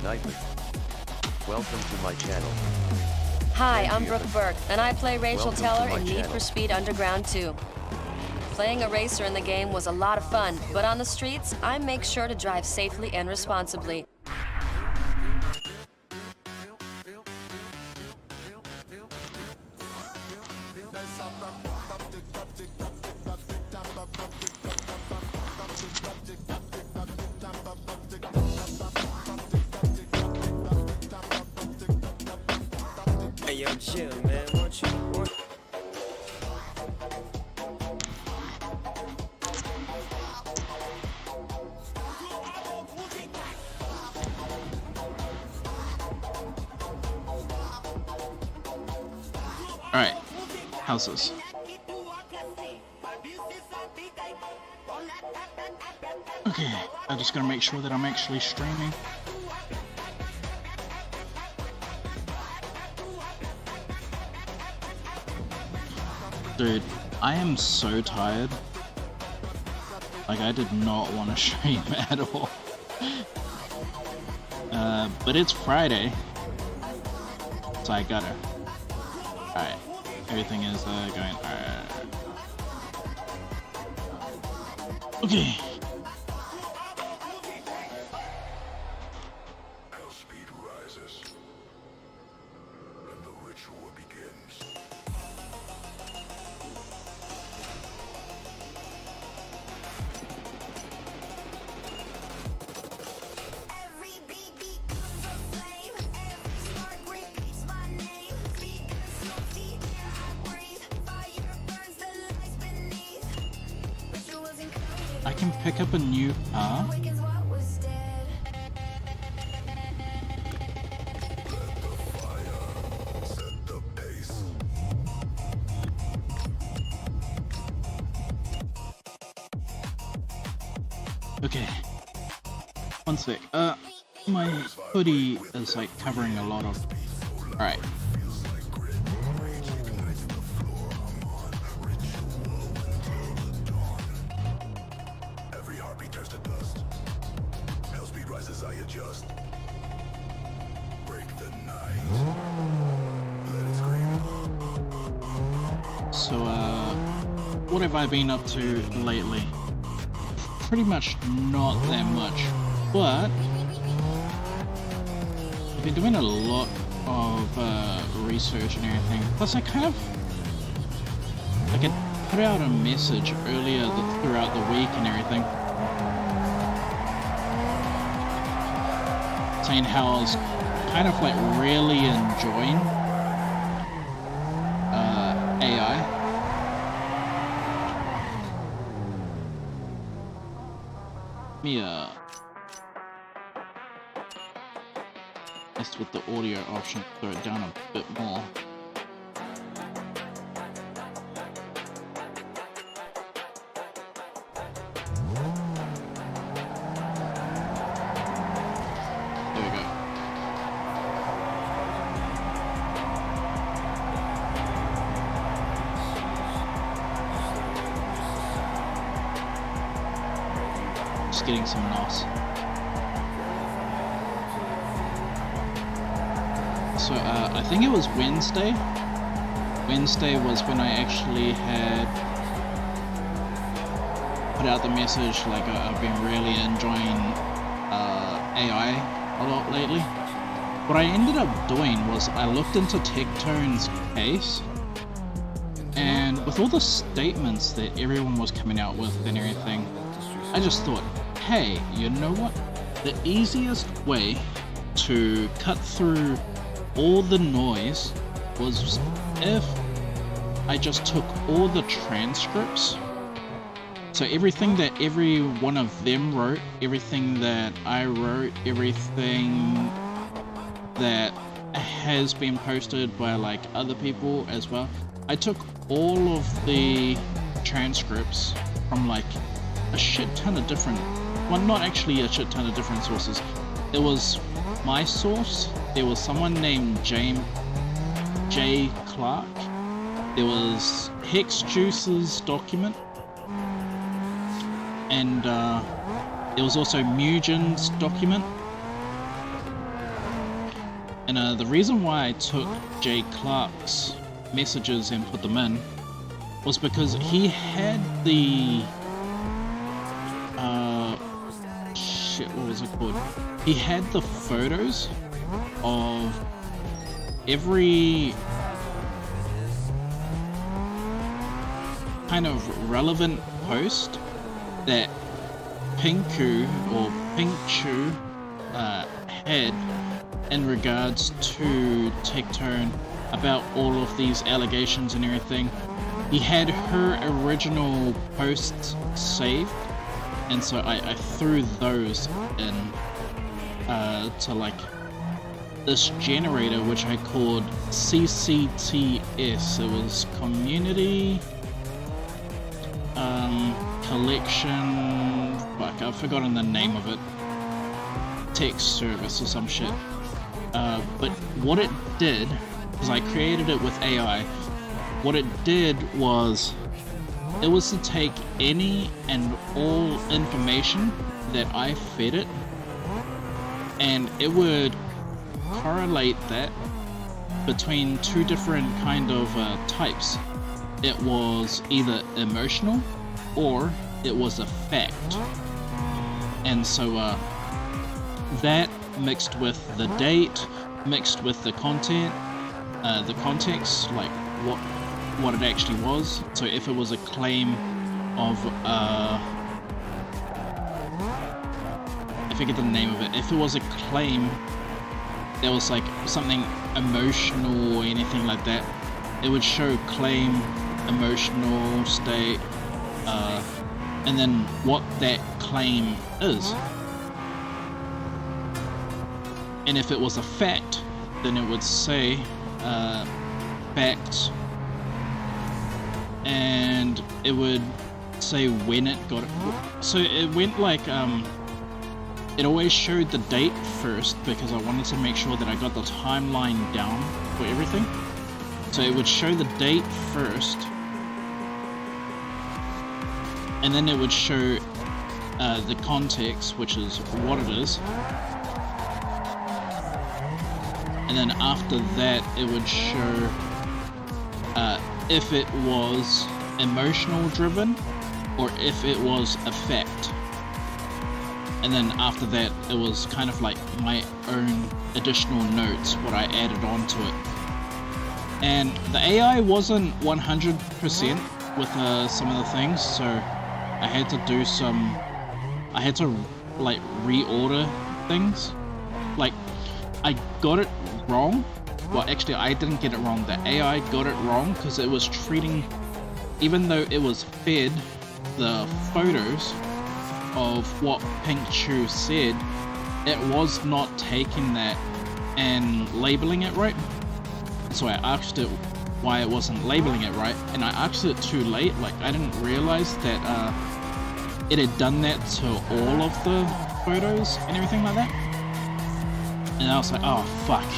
Nightly. Welcome to my channel. Hi, I'm Brooke Burke, and I play Rachel Welcome to Teller my in Need channel. for Speed Underground 2. Playing a racer in the game was a lot of fun, but on the streets, I make sure to drive safely and responsibly. Hey yo, chill, man. Won't you? Alright, how's this? Okay, I just gotta make sure that I'm actually streaming. Dude, I am so tired. Like, I did not want to stream at all. But it's Friday, so I gotta. Alright, everything is going alright. Okay. Speed rises, and the ritual begins. I can pick up a new car. Set the pace. Okay. One sec. My hoodie is like covering a lot of. Alright. Every heartbeat turns to dust. Hell speed rises, I adjust. Break the night. Let it scream. So, what have I been up to lately? Pretty much not that much, but I've been doing a lot of research and everything. Plus, I kind of put out a message earlier throughout the week and everything, saying how I was kind of like really enjoying AI. Messed with the audio option, throw it down a bit more. There we go. Just getting some NOS. So I think it was Wednesday. Wednesday was when I actually had put out the message like I've been really enjoying AI a lot lately. What I ended up doing was I looked into Tectone's case, and with all the statements that everyone was coming out with and everything, I just thought, hey, you know what? The easiest way to cut through all the noise was if I just took all the transcripts. So everything that every one of them wrote, everything that I wrote, everything that has been posted by like other people as well. I took all of the transcripts from like a shit ton of different, well, not actually a shit ton of different sources. It was my source, there was someone named J. Clark, there was Hex Juice's document, and there was also Mugen's document, And the reason why I took Jay Clark's messages and put them in was because he had the what was it called? He had the photos of every kind of relevant post that Pinku or Pinkchu had in regards to Tectone about all of these allegations and everything. He had her original posts saved, and so I threw those in to like this generator, which I called CCTS. It was Community Collection, fuck, I've forgotten the name of it, text service or some shit. But what it did, because I created it with AI, what it did was it was to take any and all information that I fed it, and it would correlate that between two different kind of types. It was either emotional or it was a fact. And so that mixed with the date, mixed with the content, the context, like what it actually was. So if it was a claim of I forget the name of it. If it was a claim that was like something emotional or anything like that, it would show claim, emotional state, and then what that claim is. And if it was a fact, then it would say fact, and it would say when it got it. So it went like it always showed the date first, because I wanted to make sure that I got the timeline down for everything. So it would show the date first, and then it would show the context, which is what it is, and then after that it would show if it was emotional driven or if it was a fact. And then after that it was kind of like my own additional notes, what I added on to it. And the AI wasn't 100% with some of the things, so I had to do I had to like reorder things. Like, I got it wrong. Well, actually I didn't get it wrong, the AI got it wrong, because it was treating, even though it was fed the photos of what Pink Chu said, it was not taking that and labeling it right. So I asked it why it wasn't labeling it right, and I asked it too late. Like, I didn't realize that it had done that to all of the photos and everything like that. And I was like, oh fuck.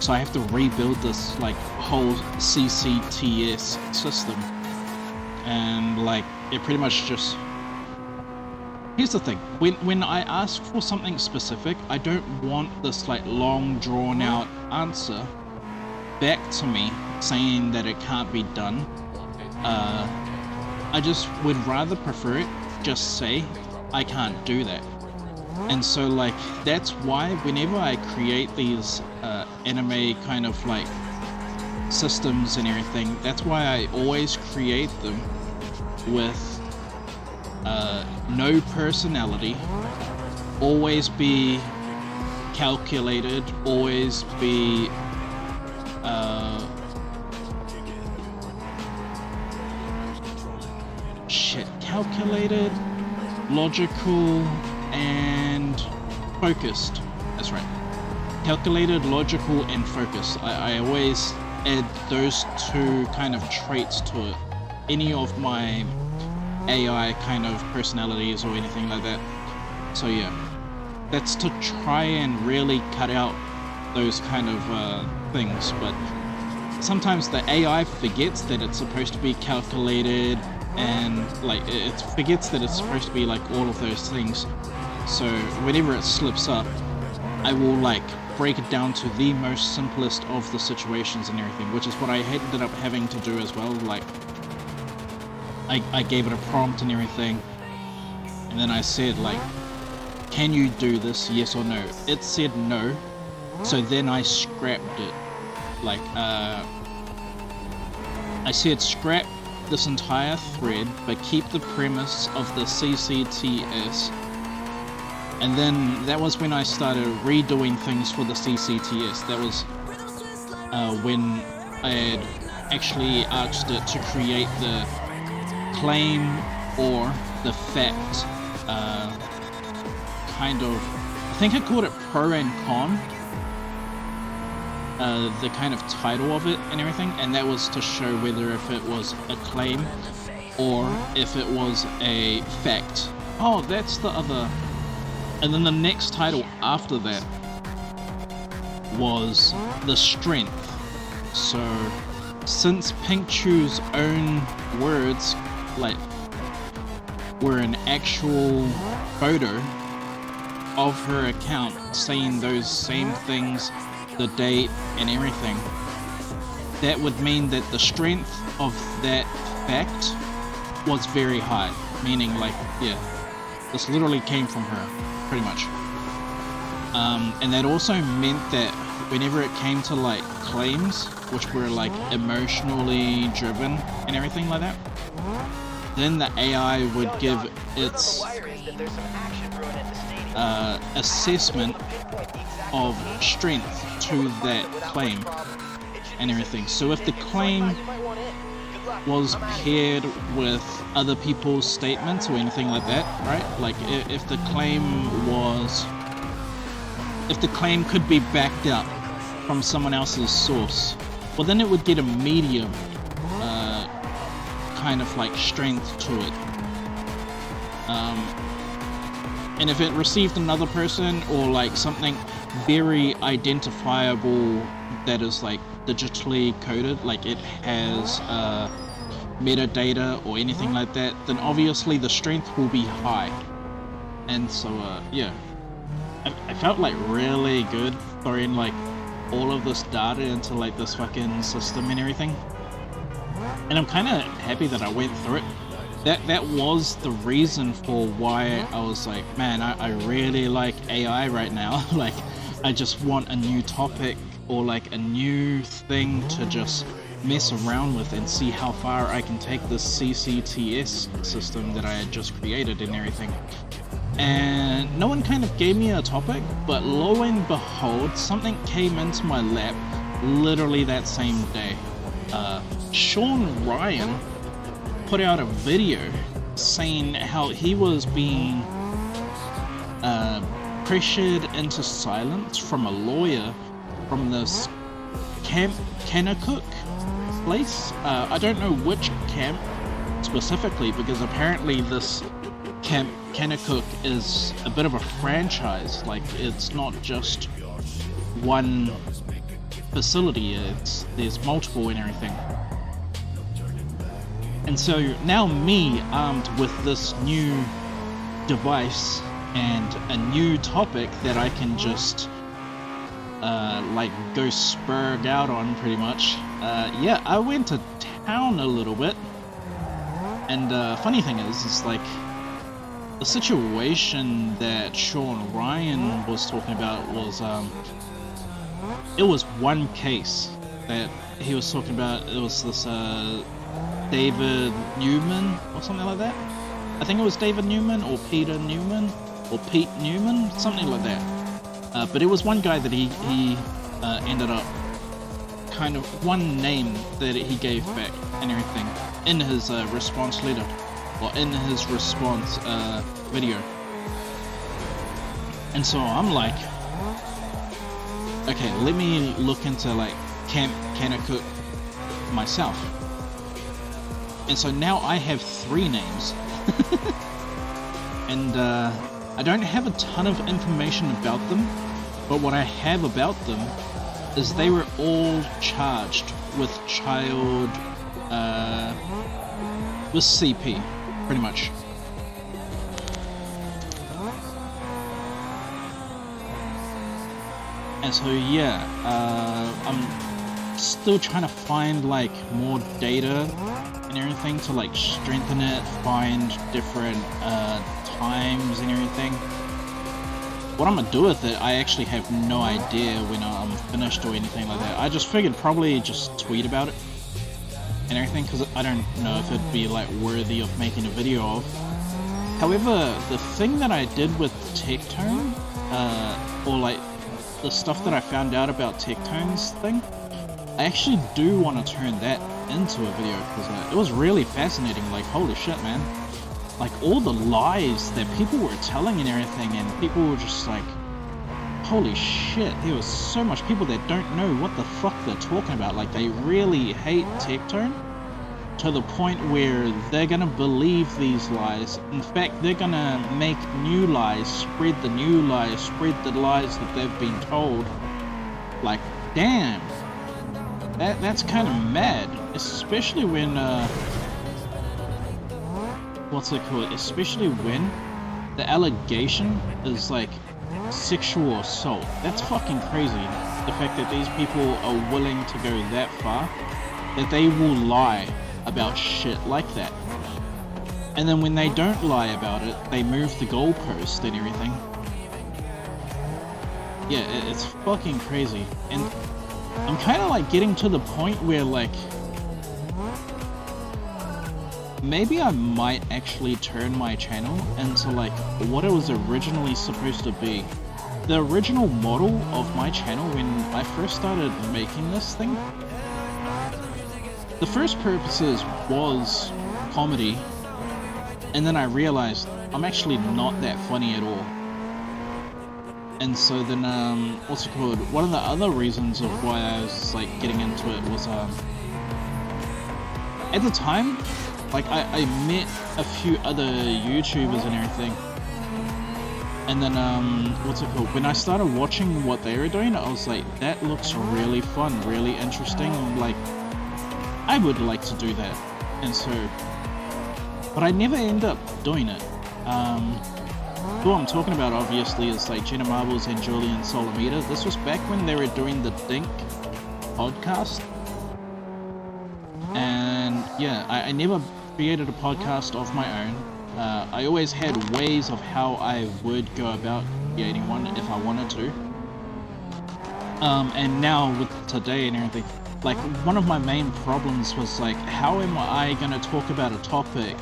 So I have to rebuild this like whole CCTS system. And like, it pretty much just... Here's the thing, when I ask for something specific, I don't want this like long drawn out answer back to me saying that it can't be done. I just would rather prefer it just say I can't do that. And so like, that's why whenever I create these anime kind of like systems and everything, that's why I always create them with no personality, always be calculated, always be calculated, logical, and focused. That's right. Calculated, logical, and focused. I always add those two kind of traits to any of my AI kind of personalities or anything like that. So yeah, that's to try and really cut out those kind of things. But sometimes the AI forgets that it's supposed to be calculated, and like it forgets that it's supposed to be like all of those things. So whenever it slips up, I will like break it down to the most simplest of the situations and everything, which is what I ended up having to do as well. Like, I gave it a prompt and everything, and then I said, like, can you do this, yes or no? It said no, so then I scrapped it. Like, I said scrap this entire thread, but keep the premise of the CCTS. And then that was when I started redoing things for the CCTS. That was when I had actually asked it to create the claim or the fact kind of, I think I called it pro and con, the kind of title of it and everything, and that was to show whether if it was a claim or if it was a fact. Oh, that's the other. And then the next title after that was the strength. So since Pink Chu's own words, like, were an actual photo of her account saying those same things, the date and everything, that would mean that the strength of that fact was very high. Meaning, like, yeah, this literally came from her, pretty much. And that also meant that whenever it came to, like, claims, which were, like, emotionally driven and everything like that, then the AI would give its assessment of strength to that claim and everything. So if the claim was paired with other people's statements or anything like that, right? Like if the claim could be backed up from someone else's source, well, then it would get a medium kind of like strength to it. And if it received another person or like something very identifiable that is like digitally coded, like it has metadata or anything like that, then obviously the strength will be high. And so yeah, I felt like really good throwing like all of this data into like this fucking system and everything, and I'm kind of happy that I went through it. That was the reason for why I was like, man, I really like AI right now. Like, I just want a new topic or like a new thing to just mess around with and see how far I can take this CCTS system that I had just created and everything. And no one kind of gave me a topic, but lo and behold, something came into my lap literally that same day. Sean Ryan put out a video saying how he was being pressured into silence from a lawyer from this Camp Kaotica place. I don't know which camp specifically, because apparently this Camp Kaotica is a bit of a franchise. Like, it's not just one facility, there's multiple and everything. And so now me, armed with this new device and a new topic that I can just like go spurg out on pretty much, yeah, I went to town a little bit. And funny thing is like the situation that Sean Ryan was talking about was it was one case that he was talking about. It was this David Newman or something like that. I think it was David Newman or Peter Newman or Pete Newman, something like that. But it was one guy that he ended up kind of one name that he gave back and everything in his response letter or in his response video. And so I'm like, okay, let me look into like Camp Kaotica myself. And so now I have 3 names. And I don't have a ton of information about them, but what I have about them is they were all charged with child, with CP, pretty much. And so yeah, I'm still trying to find like more data and everything to like strengthen it, find different times and everything. What I'm gonna do with it, I actually have no idea when I'm finished or anything like that. I just figured probably just tweet about it and everything, because I don't know if it'd be like worthy of making a video of. However, the thing that I did with Tectone, or like the stuff that I found out about Tectone's thing, I actually do want to turn that into a video, because it was really fascinating. Like, holy shit, man. Like, all the lies that people were telling and everything, and people were just like, holy shit, there was so much people that don't know what the fuck they're talking about. Like, they really hate Tectone to the point where they're gonna believe these lies. In fact, they're gonna make new lies, spread the new lies, spread the lies that they've been told. Like, damn. That's kind of mad, especially when, what's it called? Especially when the allegation is like sexual assault. That's fucking crazy. The fact that these people are willing to go that far, that they will lie about shit like that. And then when they don't lie about it, they move the goalpost and everything. Yeah, it's fucking crazy. And I'm kind of like getting to the point where like, maybe I might actually turn my channel into like what it was originally supposed to be. The original model of my channel when I first started making this thing, the first purposes was comedy, and then I realized I'm actually not that funny at all. And so then, what's it called? One of the other reasons of why I was like getting into it was, at the time, like I met a few other YouTubers and everything. And then, what's it called? When I started watching what they were doing, I was like, that looks really fun, really interesting. Like, I would like to do that. And so, but I never end up doing it. Who I'm talking about, obviously, is like Jenna Marbles and Julian Solomita. This was back when they were doing the Dink podcast. And yeah, I never created a podcast of my own. I always had ways of how I would go about creating one if I wanted to. And now with today and everything, like one of my main problems was like, how am I going to talk about a topic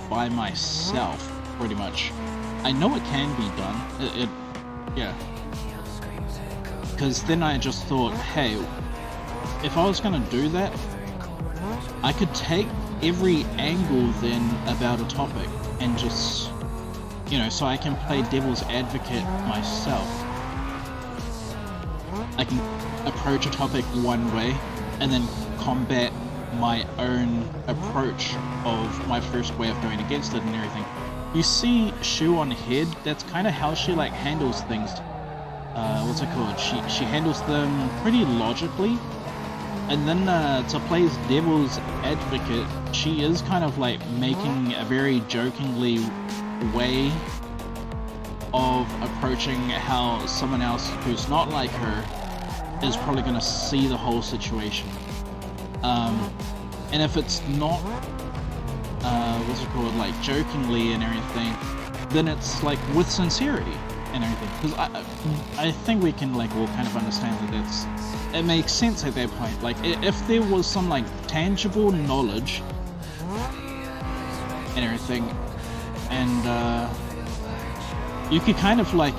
by myself, pretty much? I know it can be done, yeah. Because then I just thought, hey, if I was going to do that, I could take every angle then about a topic and just, you know, so I can play devil's advocate myself. I can approach a topic one way and then combat my own approach of my first way of going against it and everything. You see Shoe on Head, that's kind of how she like handles things. What's it called? She handles them pretty logically. And then to play as devil's advocate, she is kind of like making a very jokingly way of approaching how someone else who's not like her is probably going to see the whole situation. And if it's not, what's it called, like jokingly and everything, then it's like with sincerity and everything. Because I think we can like all kind of understand that it makes sense at that point. Like if there was some like tangible knowledge and everything, and you could kind of like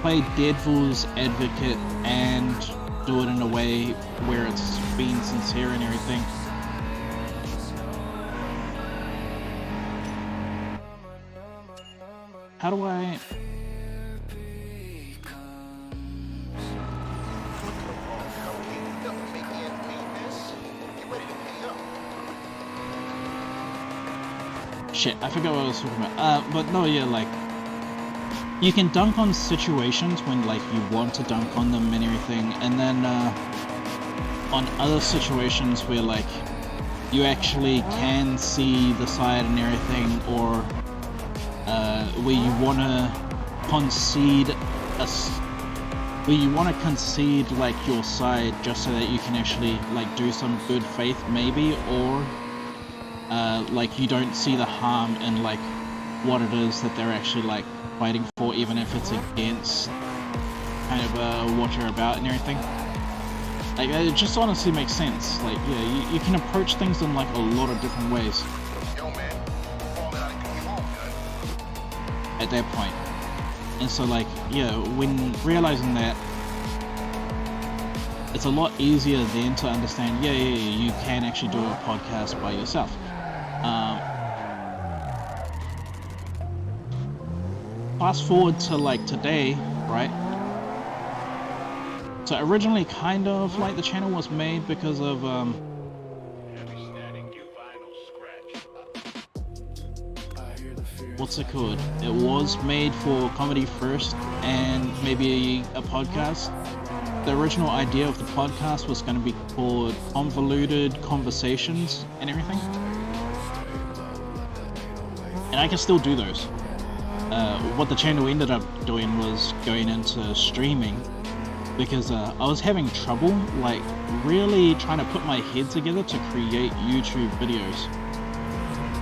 play devil's advocate and do it in a way where it's being sincere and everything. How do I... Shit, I forgot what I was talking about. But no, yeah, like, you can dunk on situations when, like, you want to dunk on them and everything, and then, on other situations where, like, you actually can see the side and everything, or, where you want to concede where you want to concede like your side just so that you can actually like do some good faith maybe, or like you don't see the harm in like what it is that they're actually like fighting for, even if it's against kind of what you're about and everything. Like it just honestly makes sense. Like yeah, you can approach things in like a lot of different ways at that point. And so like yeah, when realizing that, it's a lot easier then to understand, yeah, you can actually do a podcast by yourself. Fast forward to like today, right? So originally kind of like the channel was made because of what's it called? It was made for comedy first and maybe a podcast. The original idea of the podcast was going to be called Convoluted Conversations and everything. And I can still do those. What the channel ended up doing was going into streaming, because I was having trouble like really trying to put my head together to create YouTube videos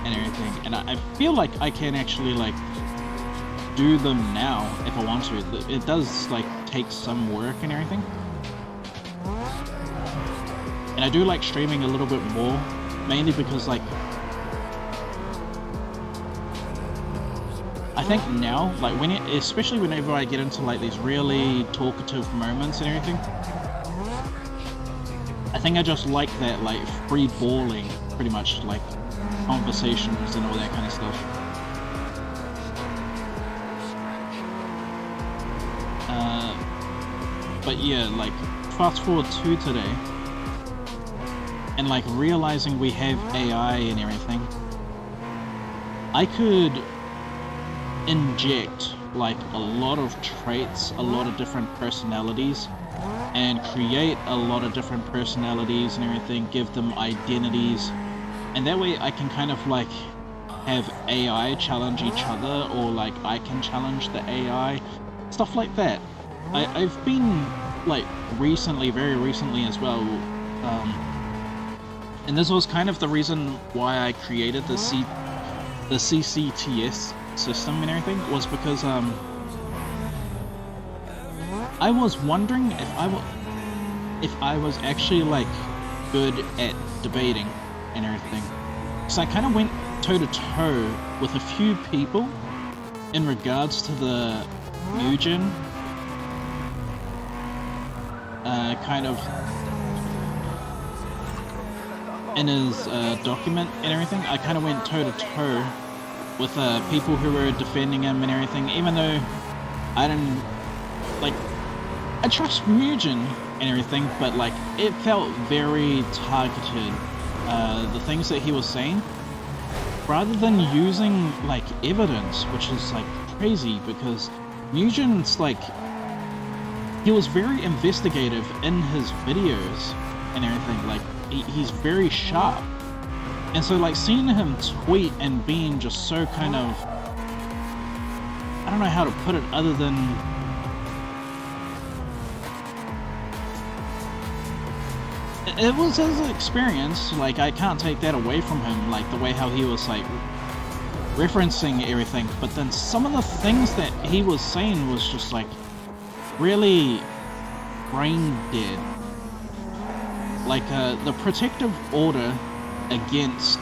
and everything. And I feel like I can actually like do them now if I want to. It does like take some work and everything. And I do like streaming a little bit more, mainly because like I think now, like especially whenever I get into like these really talkative moments and everything, I think I just like that like free balling, pretty much like conversations and all that kind of stuff. But yeah, like fast forward to today, and like realizing we have AI and everything, I could inject like a lot of traits, a lot of different personalities, and create a lot of different personalities and everything, give them identities, and that way I can kind of like have AI challenge each other, or like I can challenge the AI, stuff like that. I've been like recently, very recently as well, and this was kind of the reason why I created the CCTS system and everything, was because I was wondering if I was actually like good at debating and everything. So I kind of went toe to toe with a few people in regards to the Mugen kind of in his document and everything. I kind of went toe to toe with people who were defending him and everything, even though I didn't like, I trust Mugen and everything, but like it felt very targeted, the things that he was saying, rather than using like evidence, which is like crazy, because Mugen's like, he was very investigative in his videos and everything, like he's very sharp. And so like seeing him tweet and being just so kind of, I don't know how to put it other than, it was his experience, like I can't take that away from him, like the way how he was like referencing everything, but then some of the things that he was saying was just like really brain dead. Like the protective order against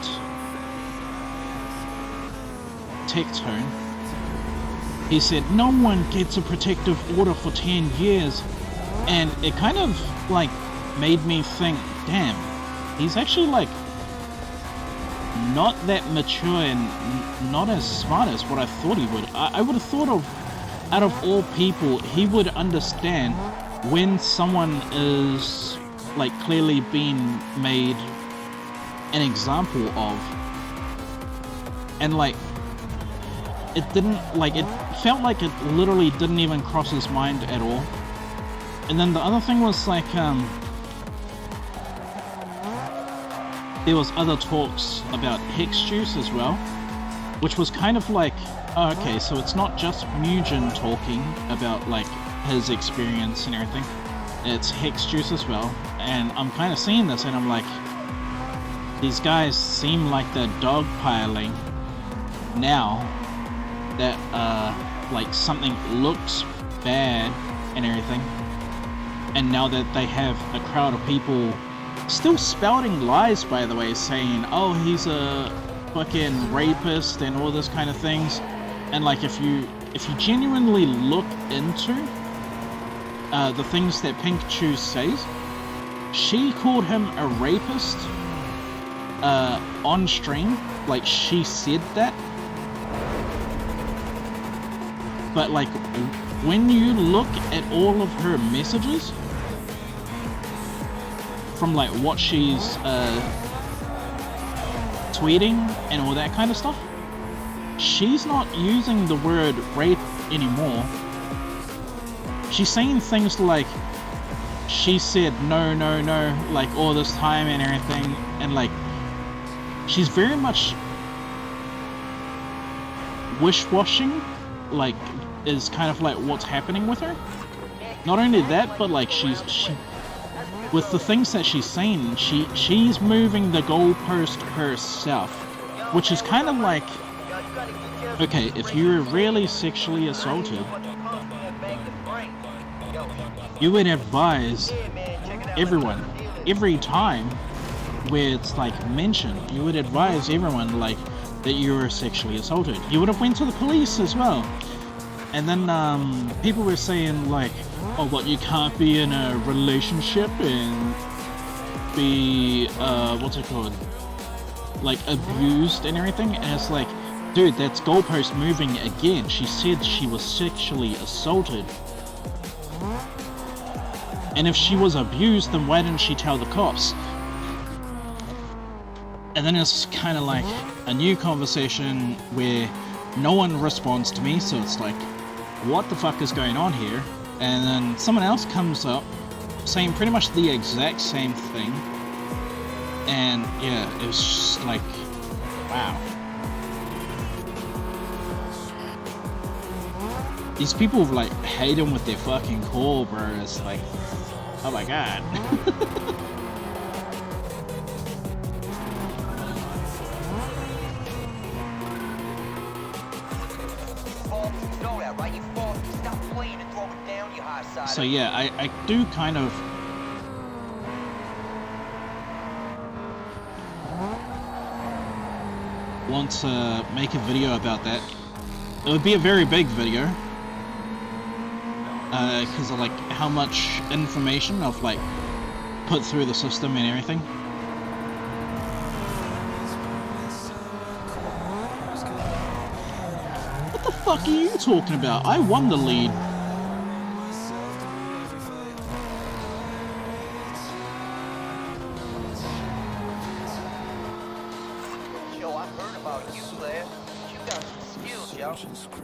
Tectone, he said no one gets a protective order for 10 years, and it kind of like made me think, damn, he's actually like not that mature and not as smart as what I thought he would. I would have thought of, out of all people, he would understand when someone is like clearly being made an example of, and like it didn't, like it felt like it literally didn't even cross his mind at all. And then the other thing was like there was other talks about Hex Juice as well, which was kind of like, oh, okay, so it's not just Mugen talking about like his experience and everything. It's hex juice as well, and I'm kind of seeing this and I'm like, these guys seem like they're dogpiling now that like something looks bad and everything, and now that they have a crowd of people still spouting lies, by the way, saying, oh, he's a fucking rapist and all this kind of things. And like, if you genuinely look into the things that Pink Chew says, she called him a rapist on stream. Like, she said that. But like, when you look at all of her messages from like what she's tweeting and all that kind of stuff, she's not using the word rape anymore. She's saying things like, she said no, no, no, like all this time and everything, and like, she's very much wish-washing, like, is kind of like what's happening with her. Not only that, but like, she with the things that she's saying, she's moving the goalpost herself, which is kind of like, okay, if you're really sexually assaulted, you would advise everyone, every time where it's like mentioned, you would advise everyone like that you were sexually assaulted. You would have went to the police as well. And then people were saying like, oh, what, you can't be in a relationship and be what's it called, like abused and everything. And it's like, dude, that's goalpost moving again. She said she was sexually assaulted. And if she was abused, then why didn't she tell the cops? And then it's kind of like a new conversation where no one responds to me, so it's like, what the fuck is going on here? And then someone else comes up saying pretty much the exact same thing. And yeah, it was just like, wow. These people like hate him with their fucking core, bro. It's like, oh my god. So yeah, I do kind of want to make a video about that. It would be a very big video, because of like how much information I've like put through the system and everything. What the fuck are you talking about? I won the lead.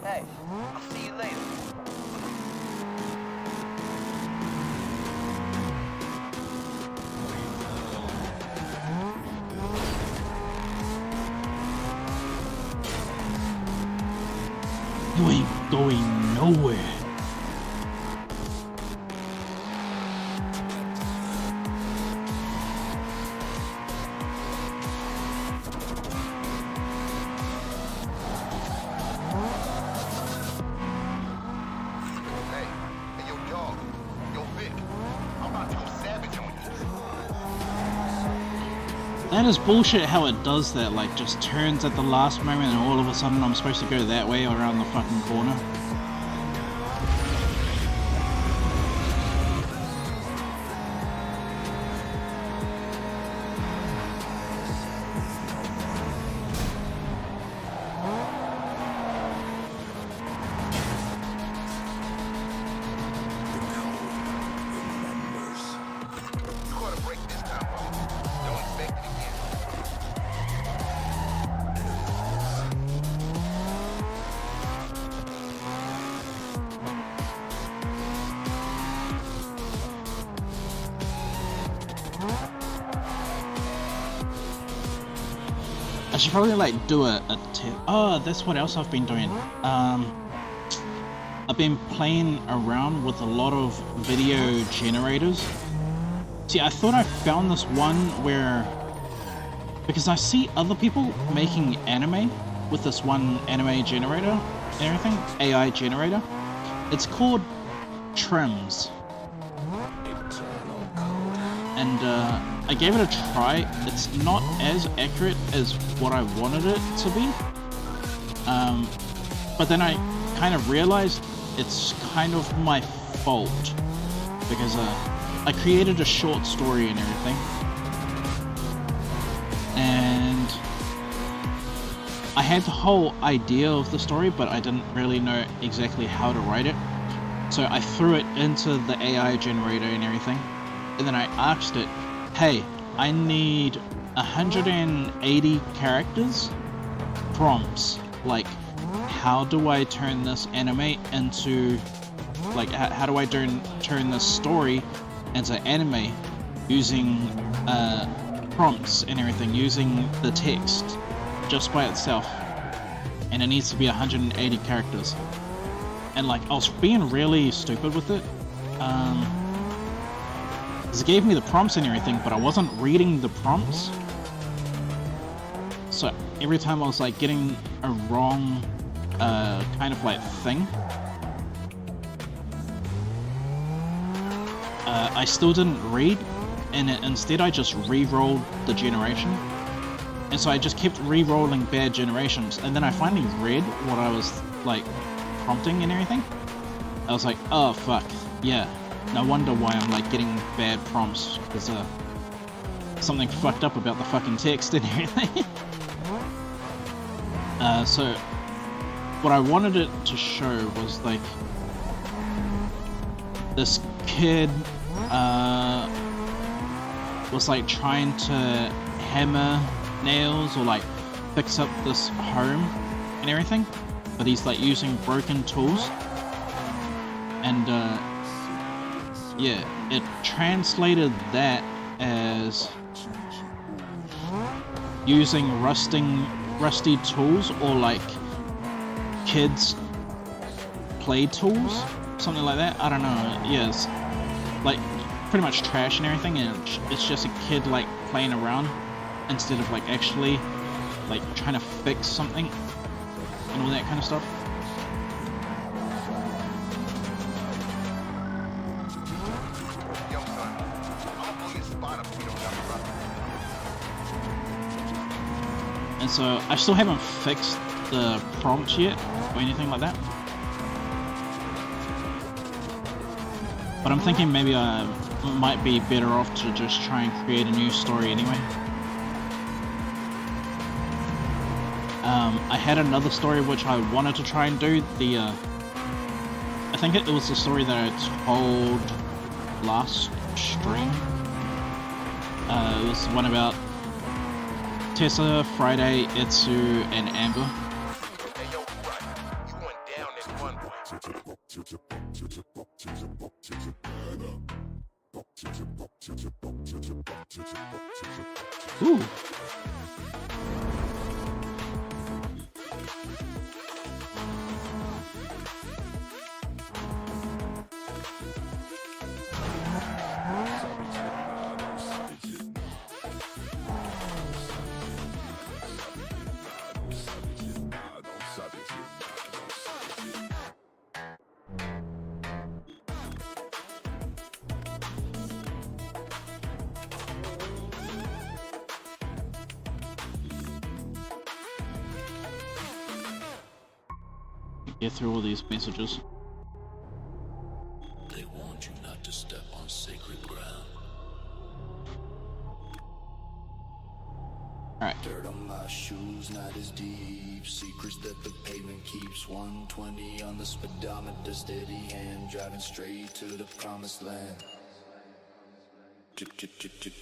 Hey, I'll see you later. You ain't going nowhere. That is bullshit how it does that, like just turns at the last moment and all of a sudden I'm supposed to go that way or around the fucking corner. I should probably like do a tip. Oh, that's what else I've been doing. I've been playing around with a lot of video generators. See, I thought I found this one where, because I see other people making anime with this one anime generator and everything, AI generator. It's called Trims. And I gave it a try. It's not as accurate as what I wanted it to be. But then I kind of realized it's kind of my fault, because I created a short story and everything, and I had the whole idea of the story, but I didn't really know exactly how to write it. So I threw it into the AI generator and everything, and then I asked it, hey, I need 180 characters, prompts, like, how do I turn this anime into, like, how do I turn this story into anime using prompts and everything, using the text just by itself, and it needs to be 180 characters. And like, I was being really stupid with it, because it gave me the prompts and everything, but I wasn't reading the prompts, so every time I was like getting a wrong kind of like thing, I still didn't read, and instead I just re-rolled the generation. And so I just kept re-rolling bad generations, and then I finally read what I was like prompting and everything. I was like, oh fuck, yeah, no wonder why I'm like getting bad prompts, because something fucked up about the fucking text and everything. So what I wanted it to show was like this kid was like trying to hammer nails or like fix up this home and everything, but he's like using broken tools, and yeah, it translated that as using rusty tools, or like kids play tools, something like that. I don't know. Yeah, it's like pretty much trash and everything, and it's just a kid like playing around instead of like actually like trying to fix something and all that kind of stuff. Yo, son, I'll pull your spot up if you don't got the rough. And so I still haven't fixed the prompt yet or anything like that, but I'm thinking maybe I might be better off to just try and create a new story anyway. I had another story which I wanted to try and do. I think it was the story that I told last stream. It was one about Tessa, Friday, Etsu, and Amber. Hey, yo, right. You went down at one point. Ooh. Get through all these messages. They warned you not to step on sacred ground. Alright. Dirt on my shoes, not as deep. Secrets that the pavement keeps. 120 on the speedometer, steady hand, driving straight to the promised land.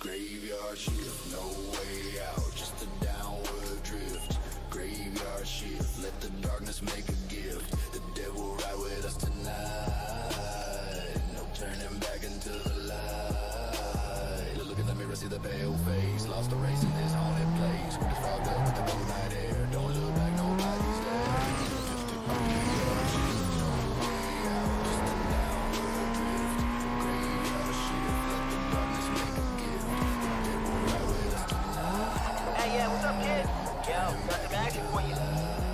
Graveyard shift, no way out, just a downward drift. Graveyard shift, let the darkness make a gift. The devil ride with us tonight. No turning back into the light. Look in the mirror, see the pale face. Lost the race in this haunted place. With the fog up with the cold night air. Don't look back, nobody's there. Just a graveyard shift, no way shit for you.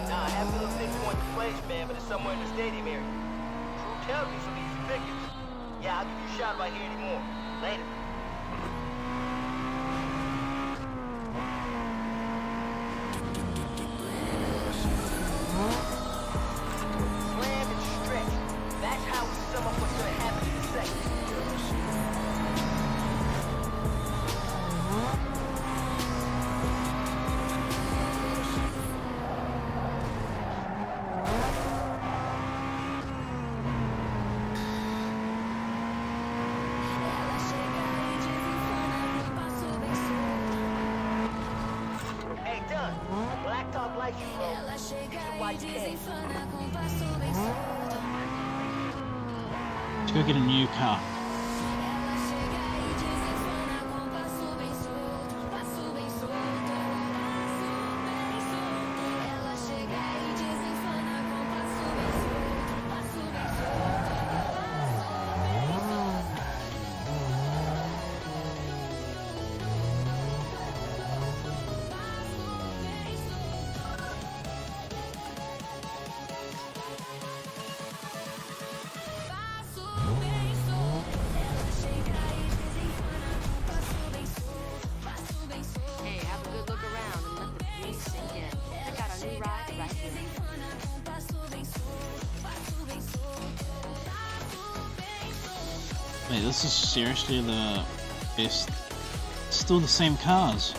Nah, I have a little thing on the place, man, but it's somewhere in the stadium area. Crew tells me some easy pickings. Yeah, I'll give you a shot if I hear any more. Later. Slam and stretch. That's how we sum up what's gonna happen in a second. Hey, done. Blacktop likes you, bro. You should watch it. Let's go get a new car. Hey, have a good look around and let the view sink in. Check out our new ride right here. Wait, this is seriously the best. Still the same cars.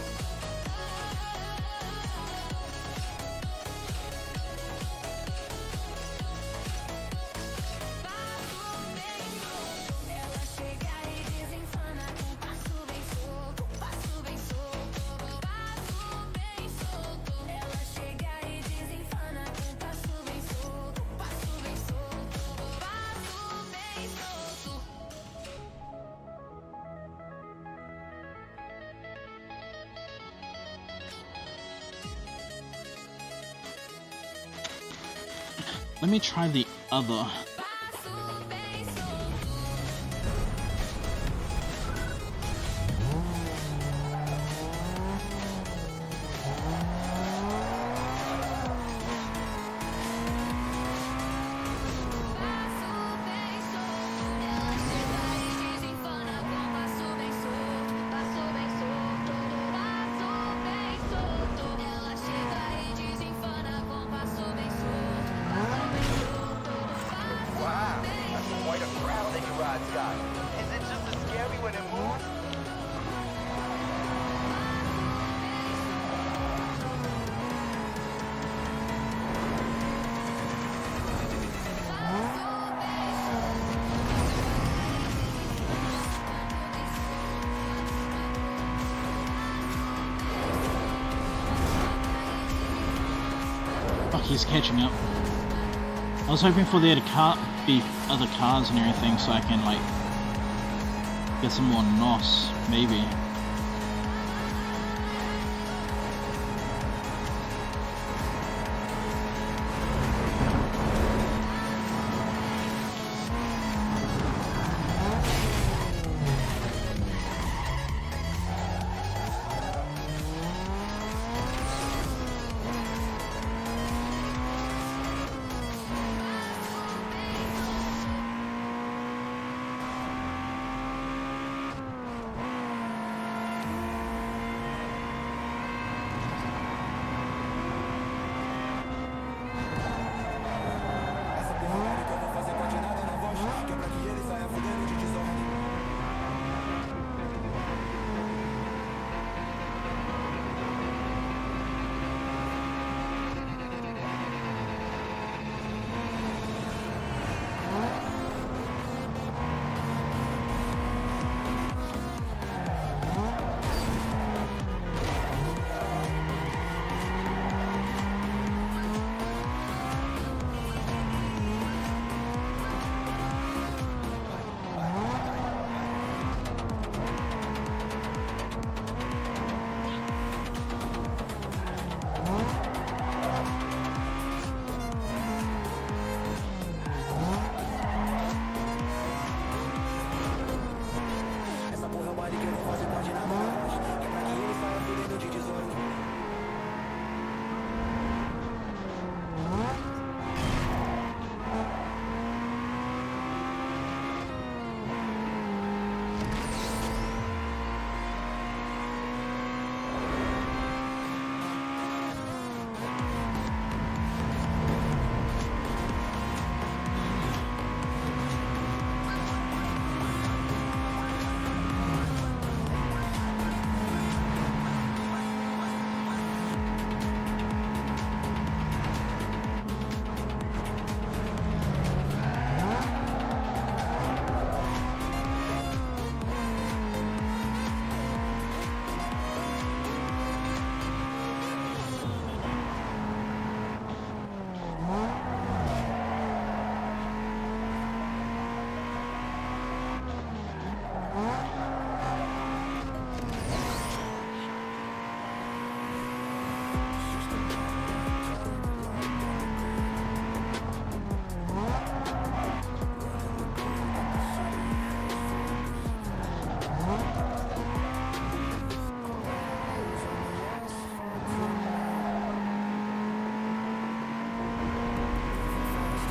Let me try the other. Wow, that's quite a crowd that your ride's got. Is it just as scary when it moves? Fuck, he's catching up. I was hoping for there to be other cars and everything so I can like get some more NOS, maybe.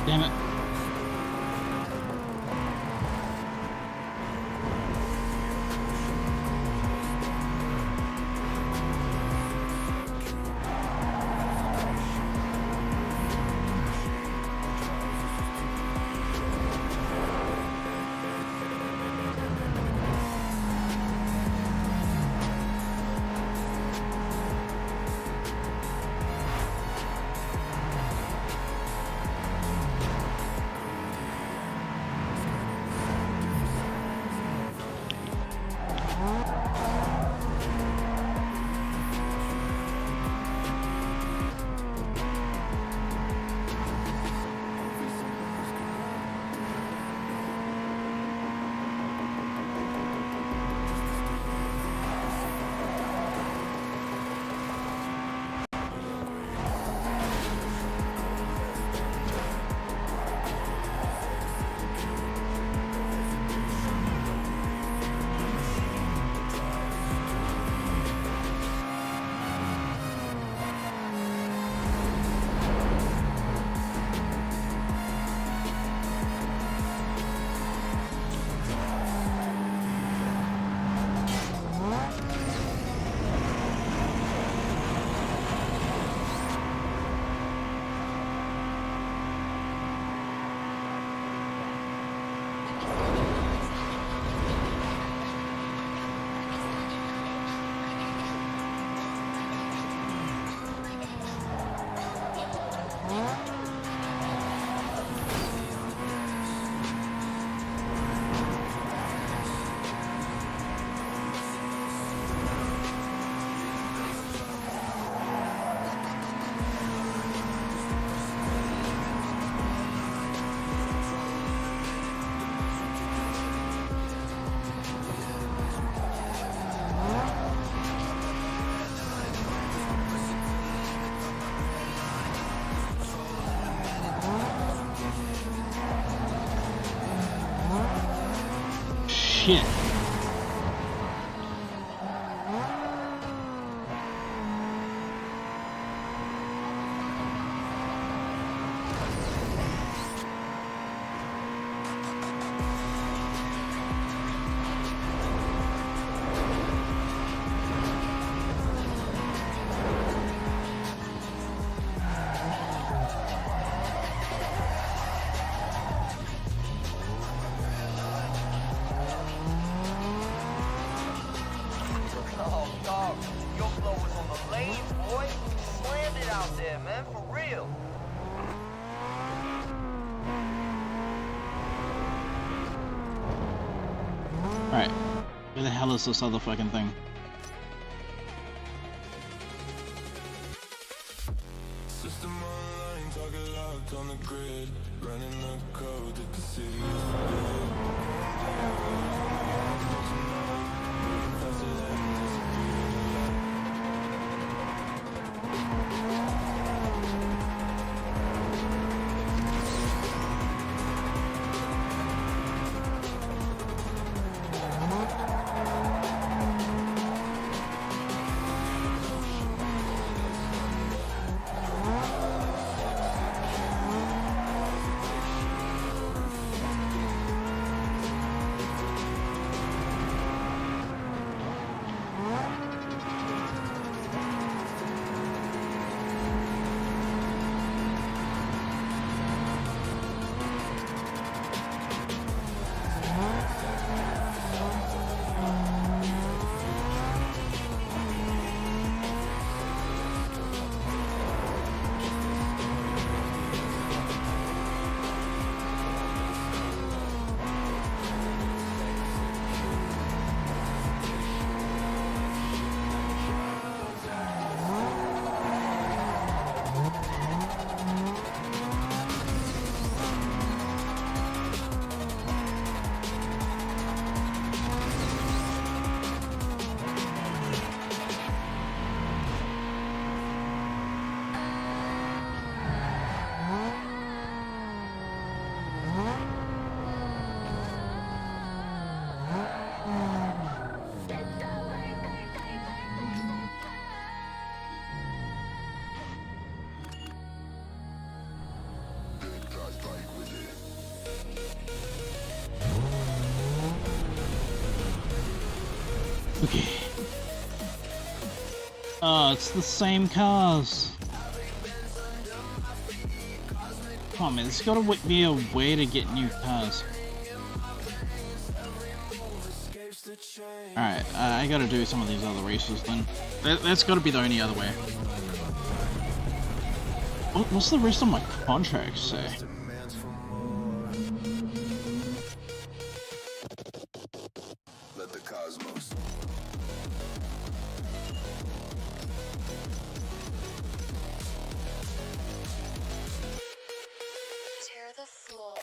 Damn it. Shit. Oh, dog. Your flow was on the lanes, boy. Slammed it out there, man. For real. Alright. Where the hell is this other fucking thing? System online, target locked on the grid. Running the code that the city is Okay. Oh, it's the same cars. Come on, man, there's gotta be a way to get new cars. Alright, I gotta do some of these other races then. That's gotta be the only other way. What's the rest of my contract say? Let the cosmos. Tear the floor.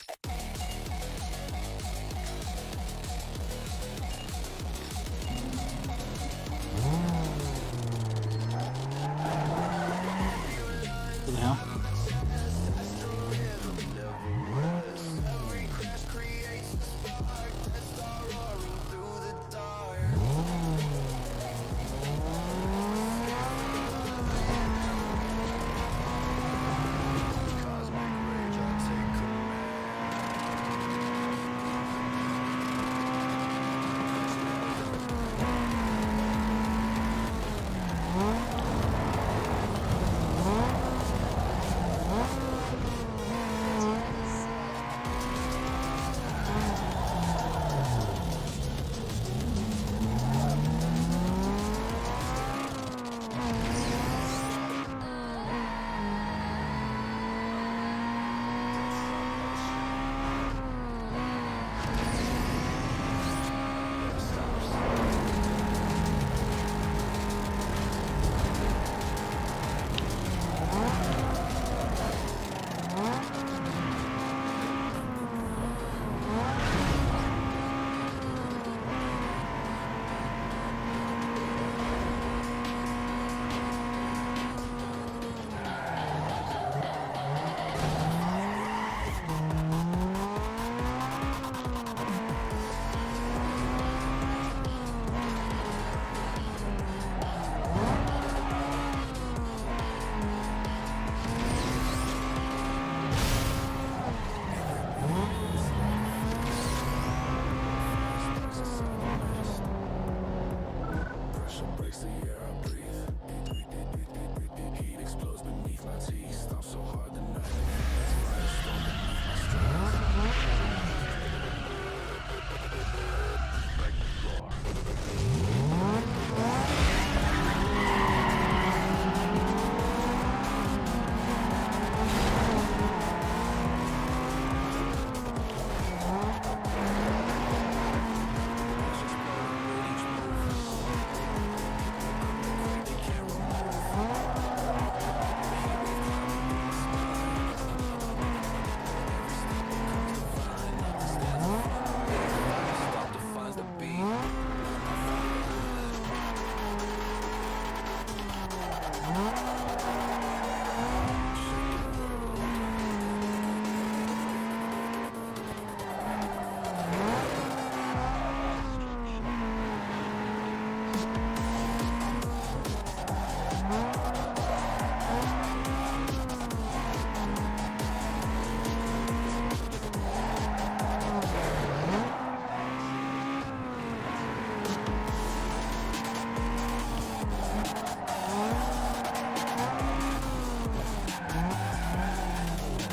What the hell?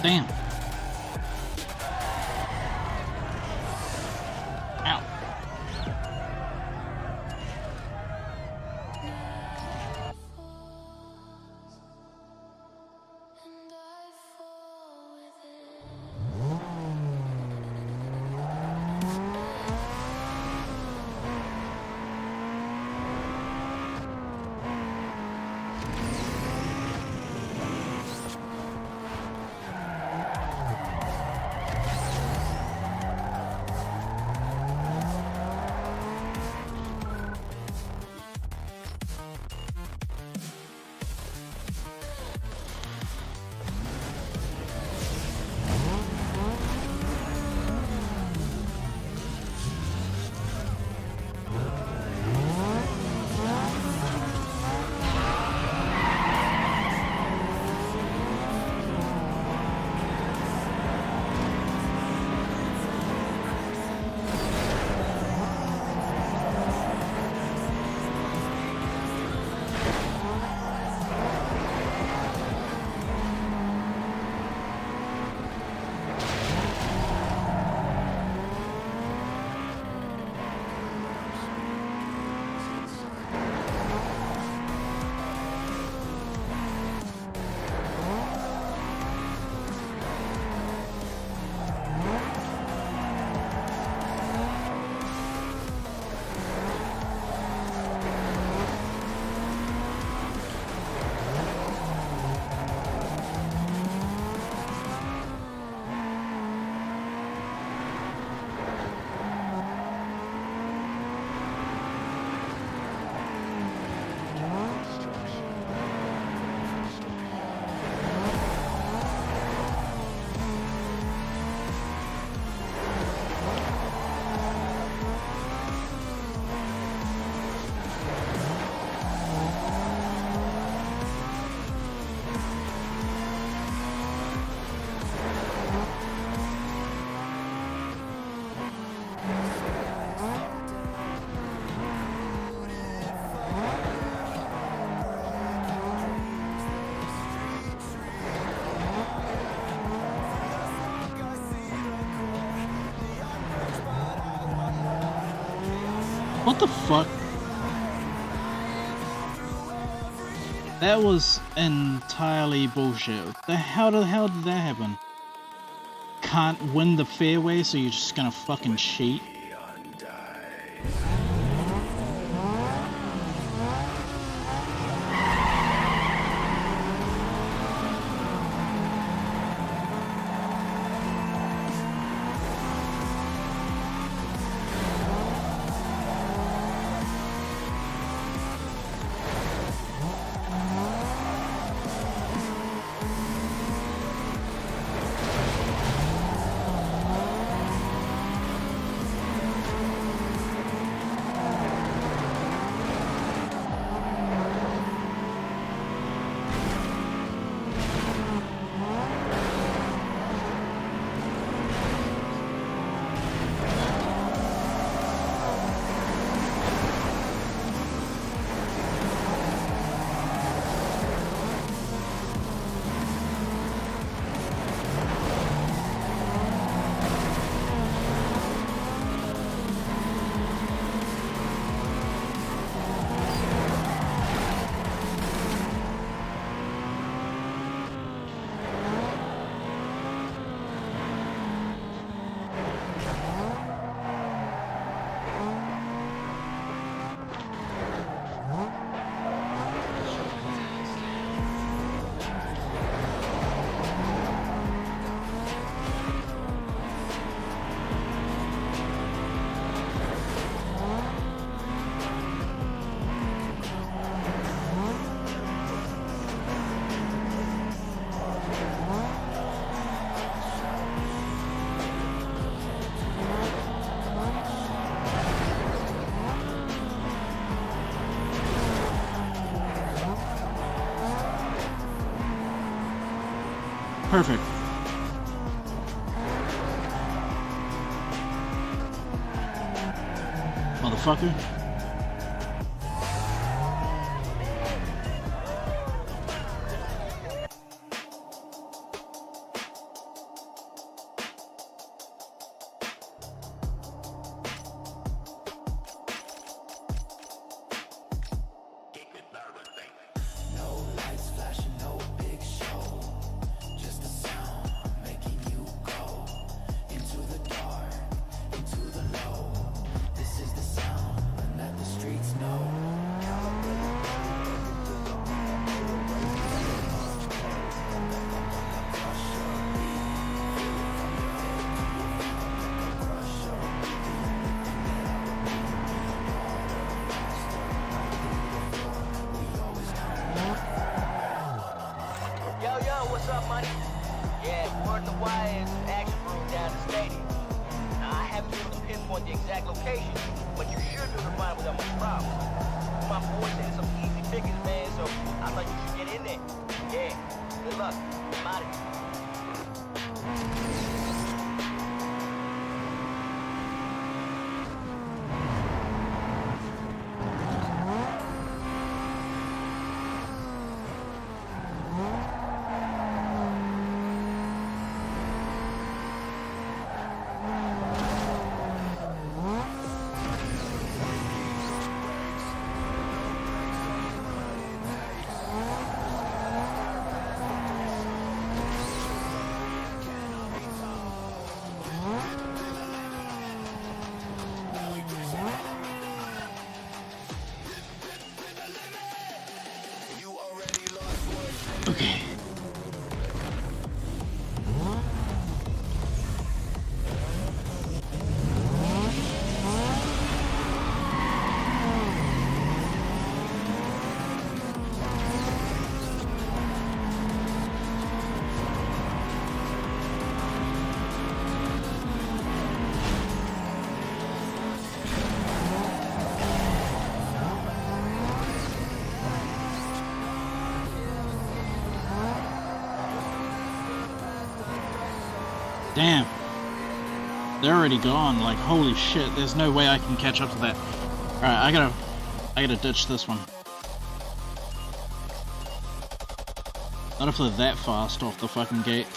Damn. Ow. What the fuck? That was entirely bullshit. How the hell did that happen? Can't win the fairway, so you're just gonna fucking cheat? Perfect. Motherfucker. Okay. Damn. They're already gone, like holy shit, there's no way I can catch up to that. Alright, I gotta ditch this one. Not if they're that fast off the fucking gate.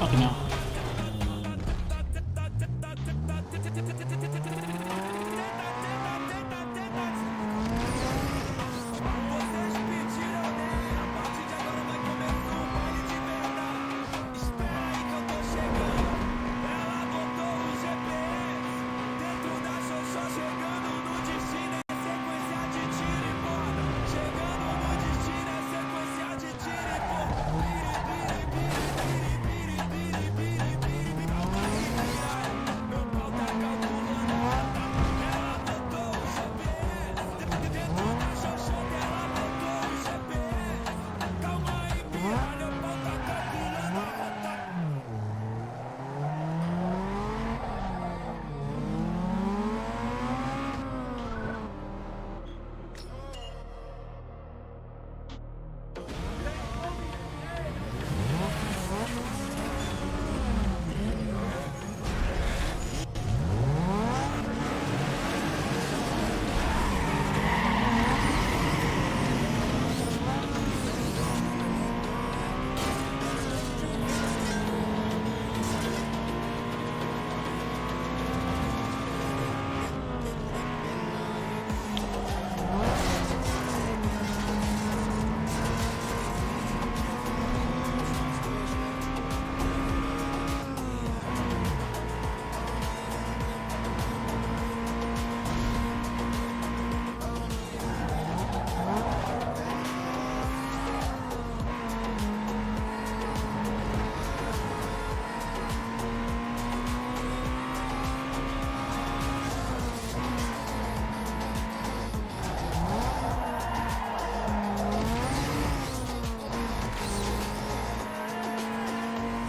Fucking hell.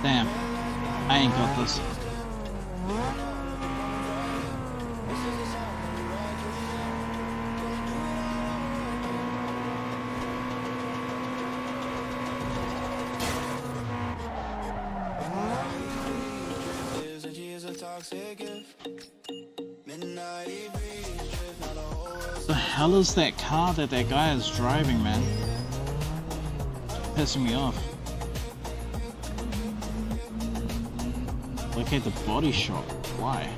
Damn, I ain't got this. The hell is that car that guy is driving, man? It's pissing me off. Look at the body shop. Why?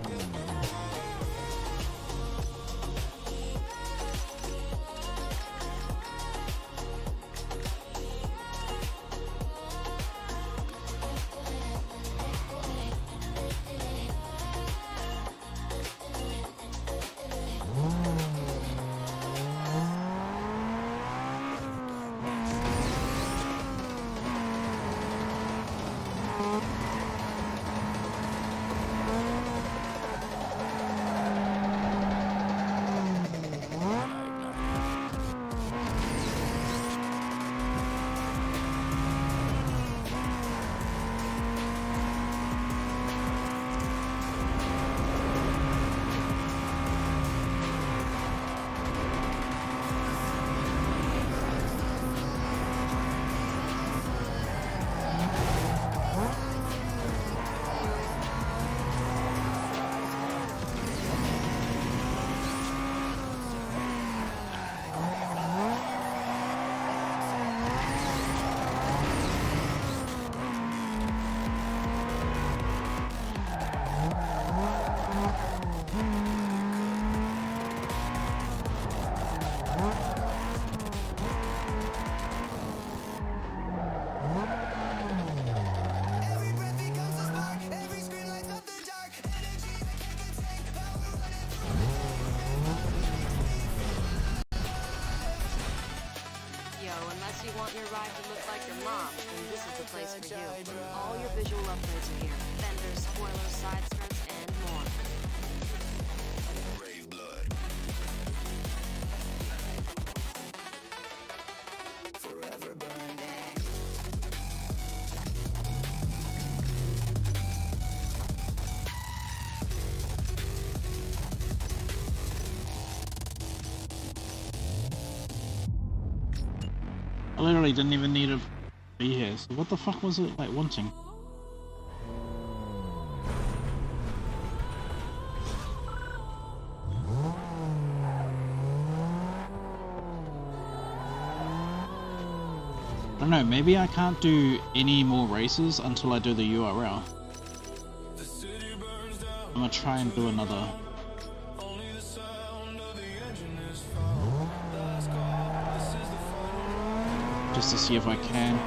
Want your ride to look like your mom, then this is the place for you. All your visual upgrades are here. Fenders, spoilers, side skirts, and more. Brave blood. Forever burning. I literally didn't even need to be here, so what the fuck was it like wanting? I don't know, maybe I can't do any more races until I do the URL. I'm gonna try and do another. Just to see if I can.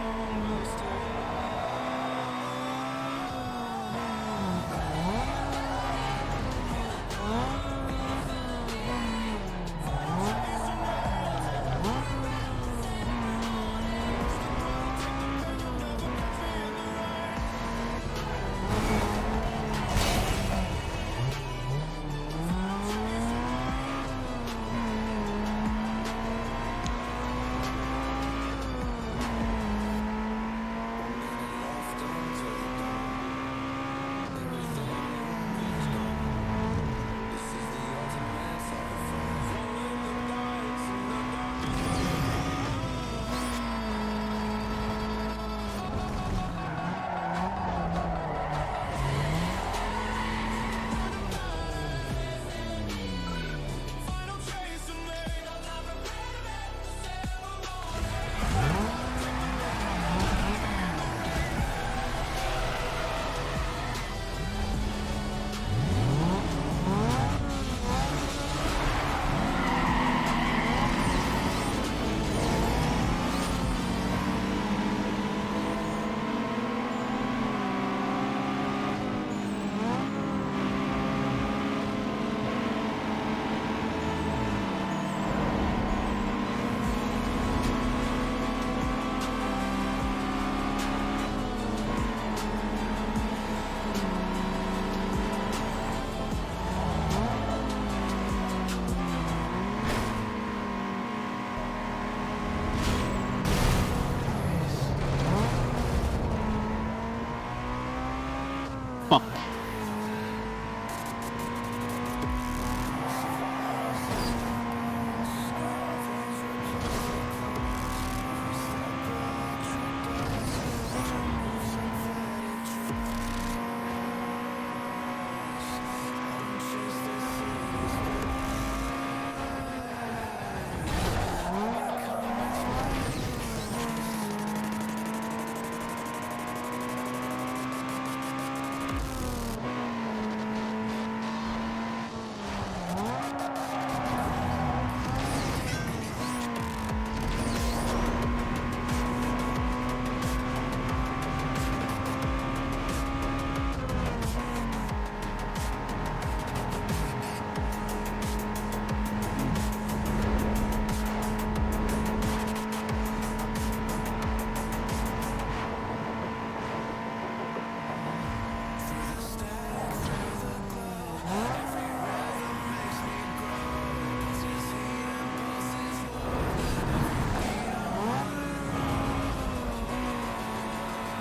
Fuck.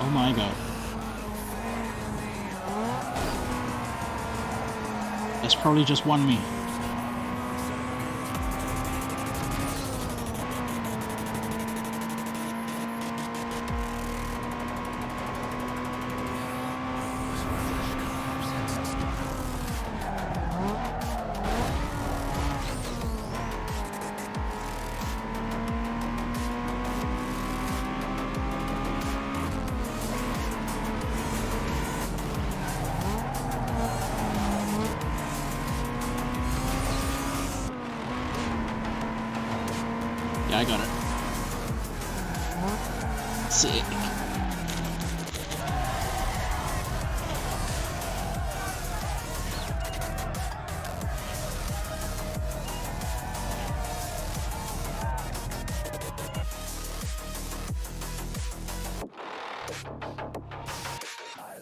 Oh my god. That's probably just one me. Yeah, I got it. Sick.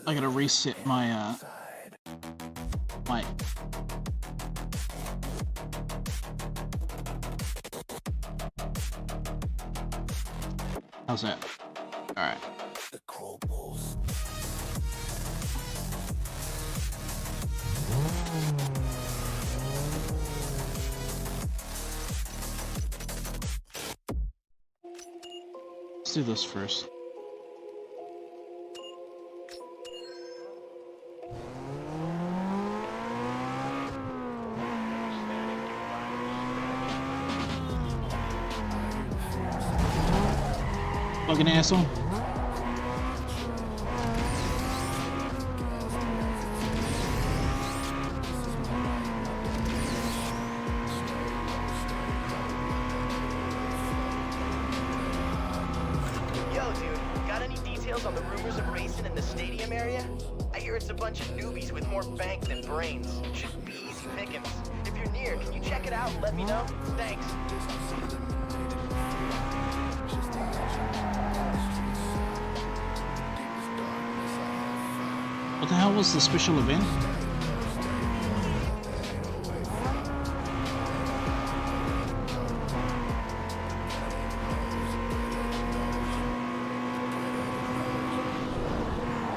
I gotta reset my my. How's that? All right. Let's do this first. Fucking asshole. Yo, dude, got any details on the rumors of racing in the stadium area? I hear it's a bunch of newbies with more bank than brains. Should be easy pickings. If you're near, can you check it out and let me know? Thanks. What the hell was the special event?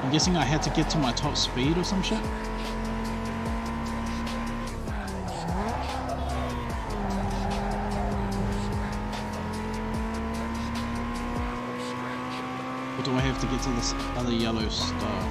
I'm guessing I had to get to my top speed or some shit? Or do I have to get to this other yellow star?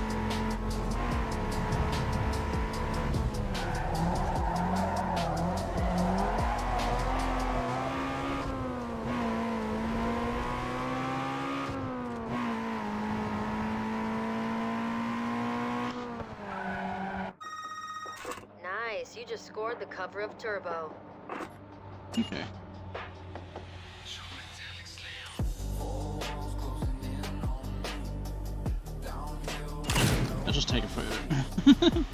Nice, you just scored the cover of Turbo. Okay. I'll just take a photo.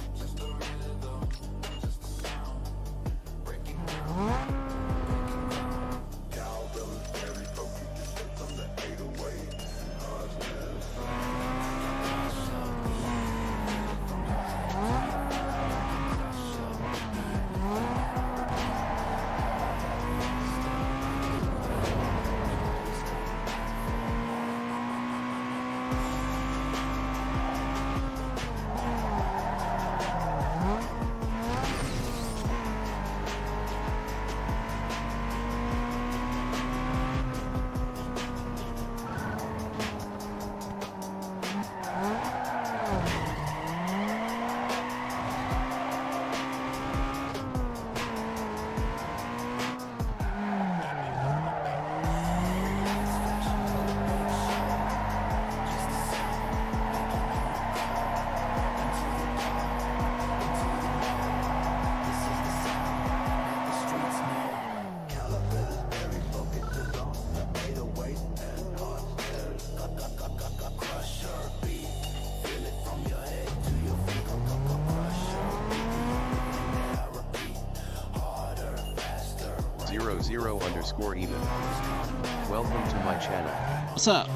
_even. Welcome to my channel. What's up?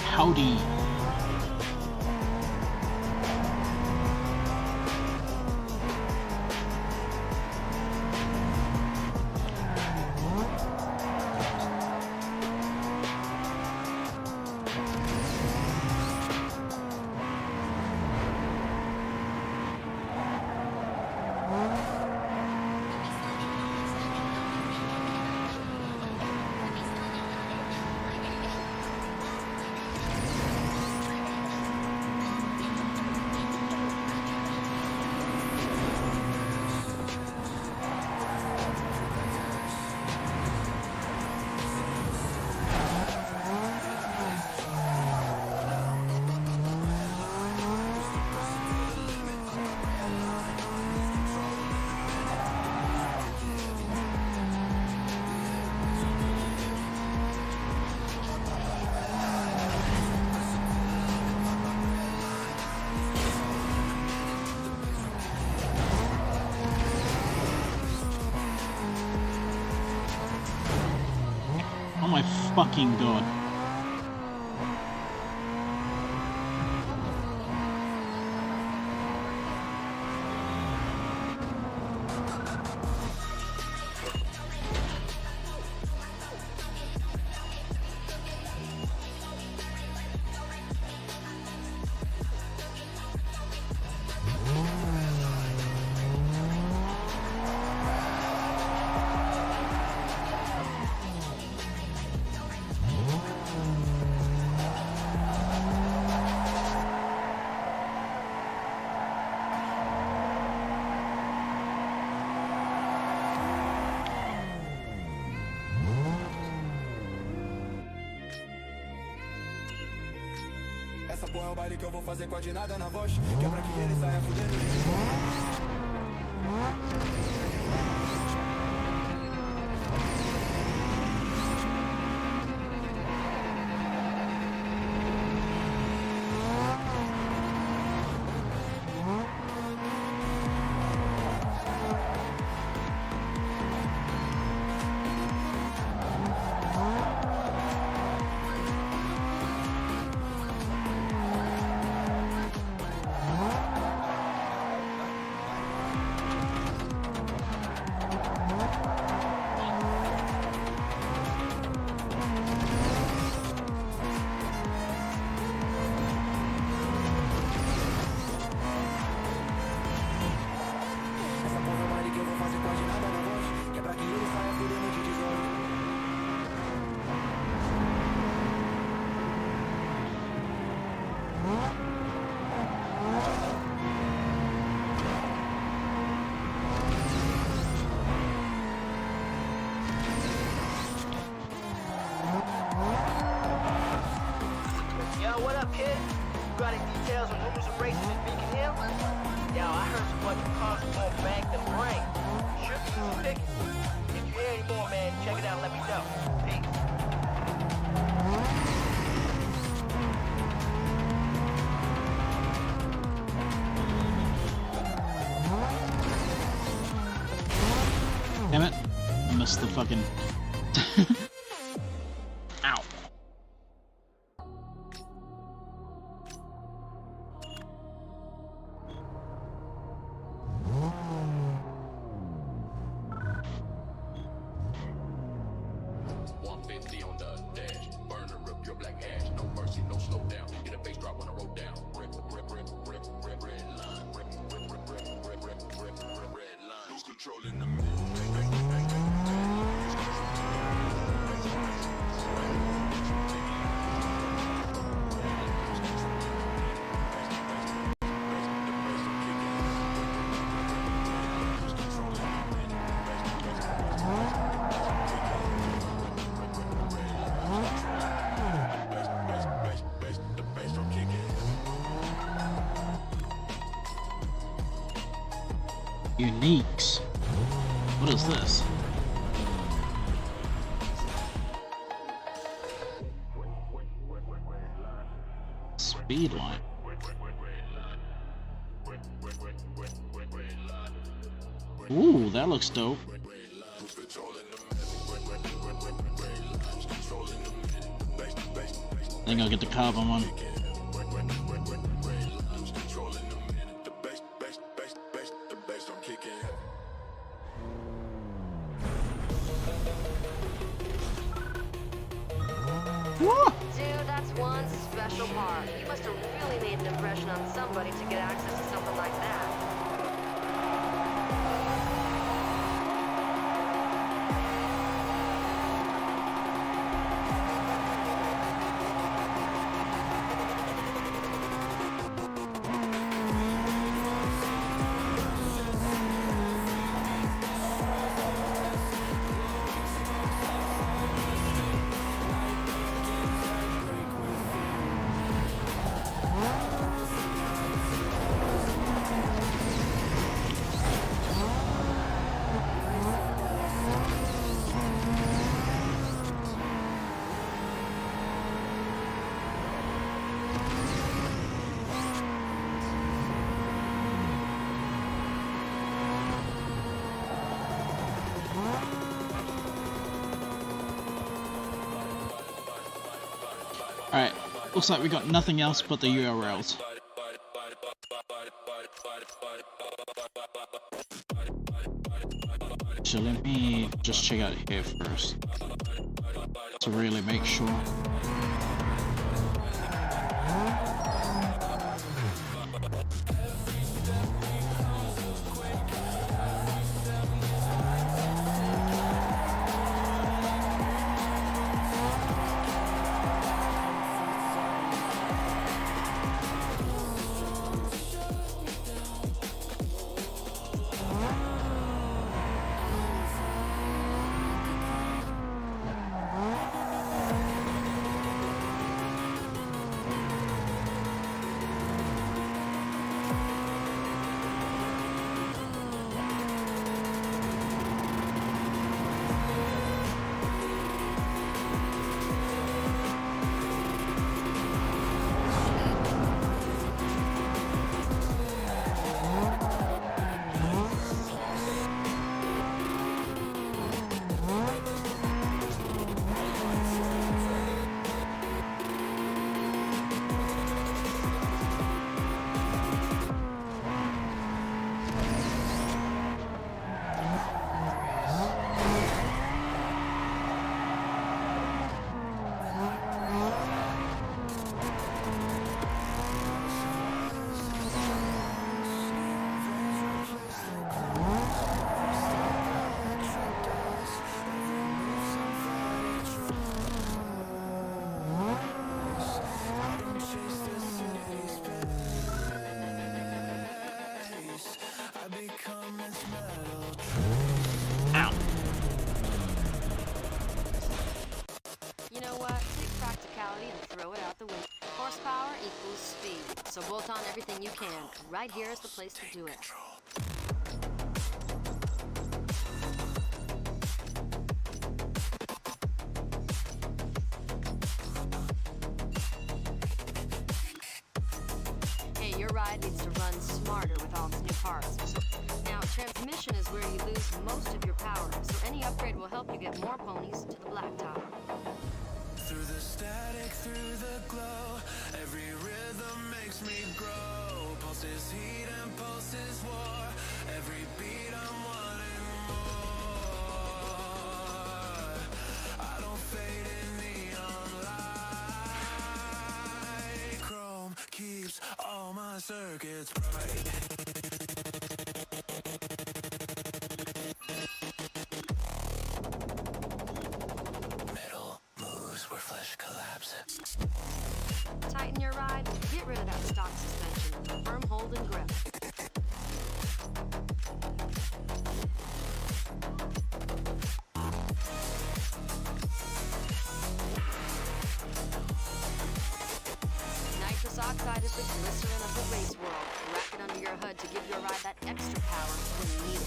Howdy. Oh my fucking god. Essa porra é o baile que eu vou fazer com a de nada na voz. Que é pra que ele saia fudendo. got any details on rumors of races in Beacon Hill? Yo, I heard some bunch of cars more bank than brain. Should be easy pickings. If you hear any more, man, check it out and let me know. Peace. Damn it. I missed the fucking... Ow. Uniques. What is this? Speed line. Ooh, that looks dope. I think I'll get the carbon one. Dude, that's one special part. You must have really made an impression on somebody to get access to something like that. Alright, looks like we got nothing else but the URLs. Actually, let me just check out here first to really make sure. You know what? Take practicality and throw it out the window. Horsepower equals speed. So bolt on everything you can. Right here is the place to do it. Hey, your ride needs to run smarter with all its new parts. Now, transmission is where you lose most of your power, so any upgrade will help you get more ponies to the blacktop. Through the static, through the glow, every rhythm makes me grow. Pulses heat and pulses war. Every beat I'm wanting more. I don't fade in neon light. Chrome keeps all my circuits bright. Tighten your ride, get rid of that stock suspension. Firm hold and grip. Nitrous oxide is the glycerin of the race world. Wrap it under your hood to give your ride that extra power when you need it.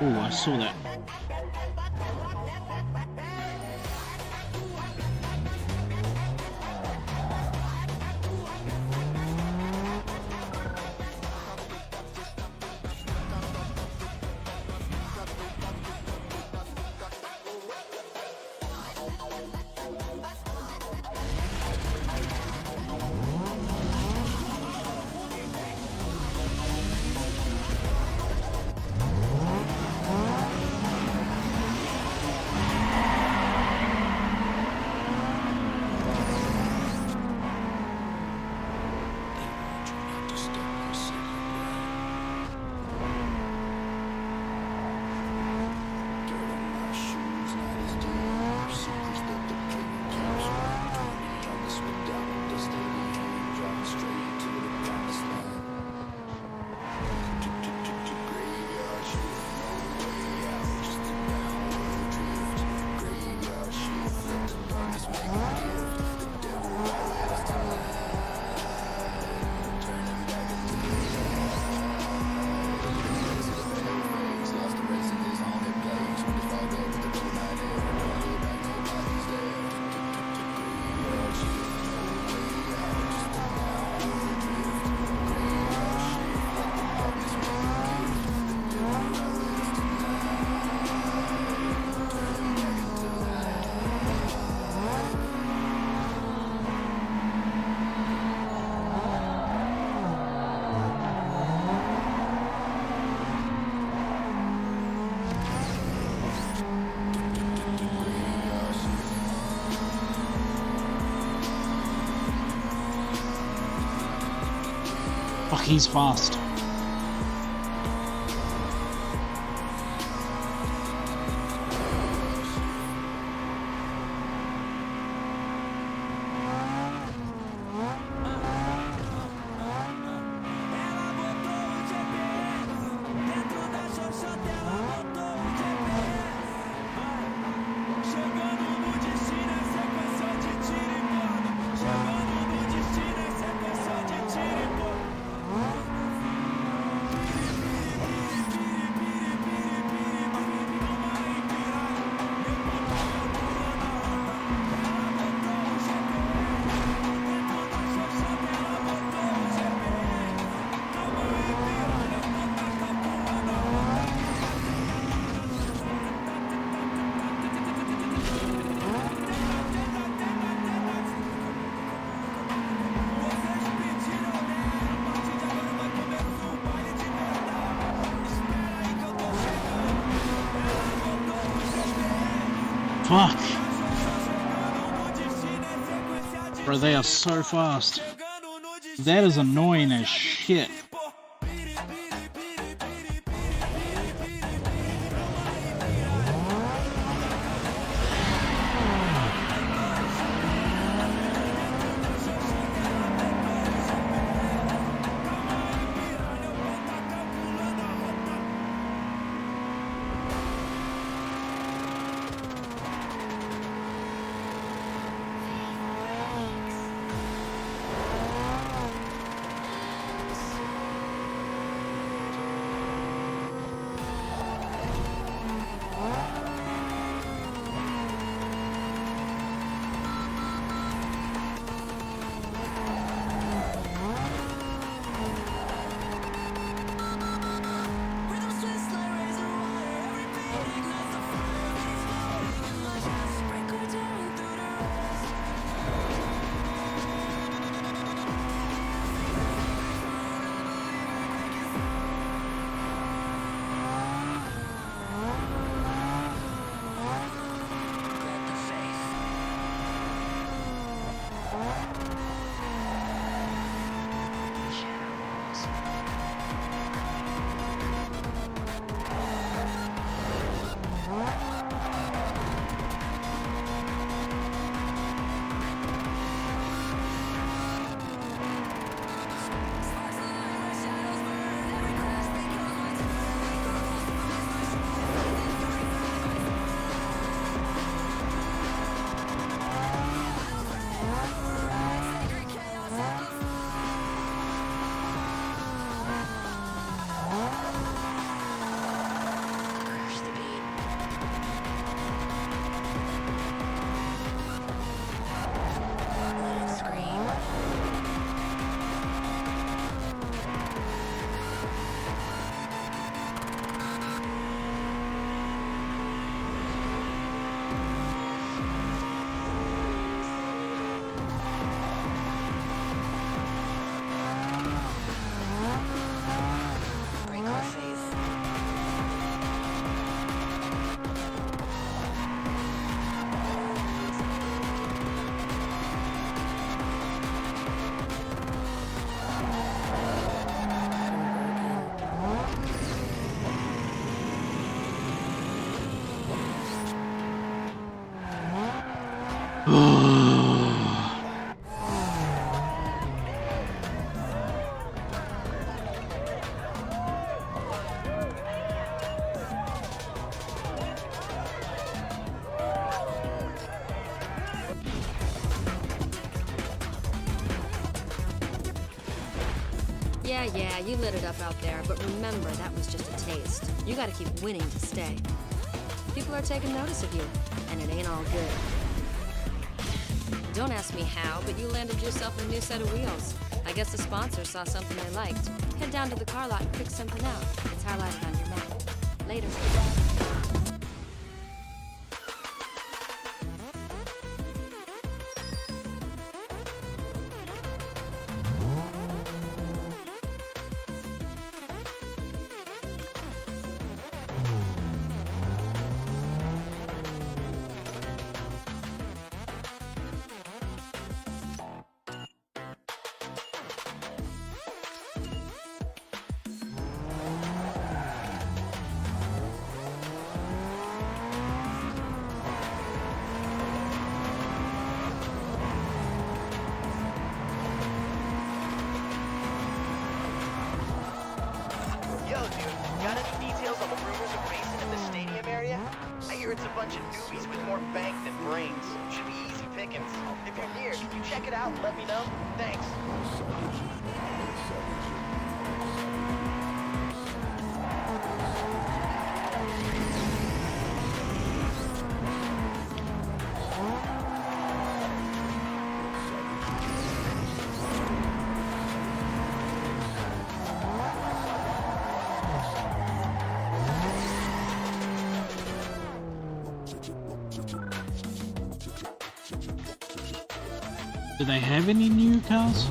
Oh, I saw that. he's fast. Fuck! Bro, they are so fast. That is annoying as shit. Yeah, you lit it up out there, but remember, that was just a taste. You gotta keep winning to stay. People are taking notice of you, and it ain't all good. Don't ask me how, but you landed yourself a new set of wheels. I guess the sponsor saw something they liked. Head down to the car lot and pick something out. It's highlighted on your map. Later. it's a bunch of newbies with more bank than brains. Should be easy pickings. If you're near, can you check it out and let me know? Thanks. Do they have any new cars?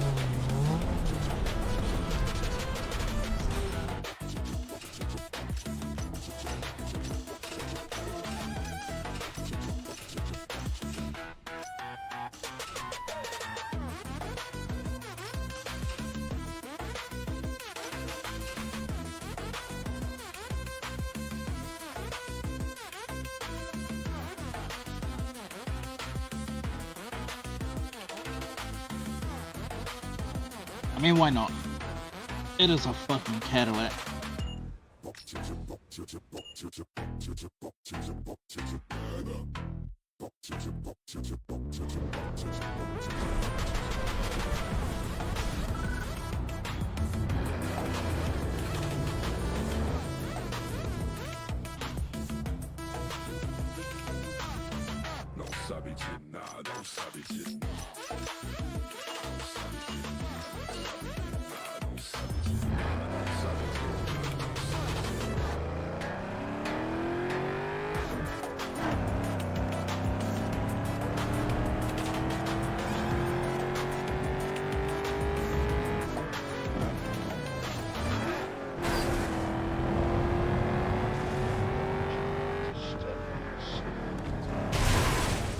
I mean, why not? It is a fucking Cadillac.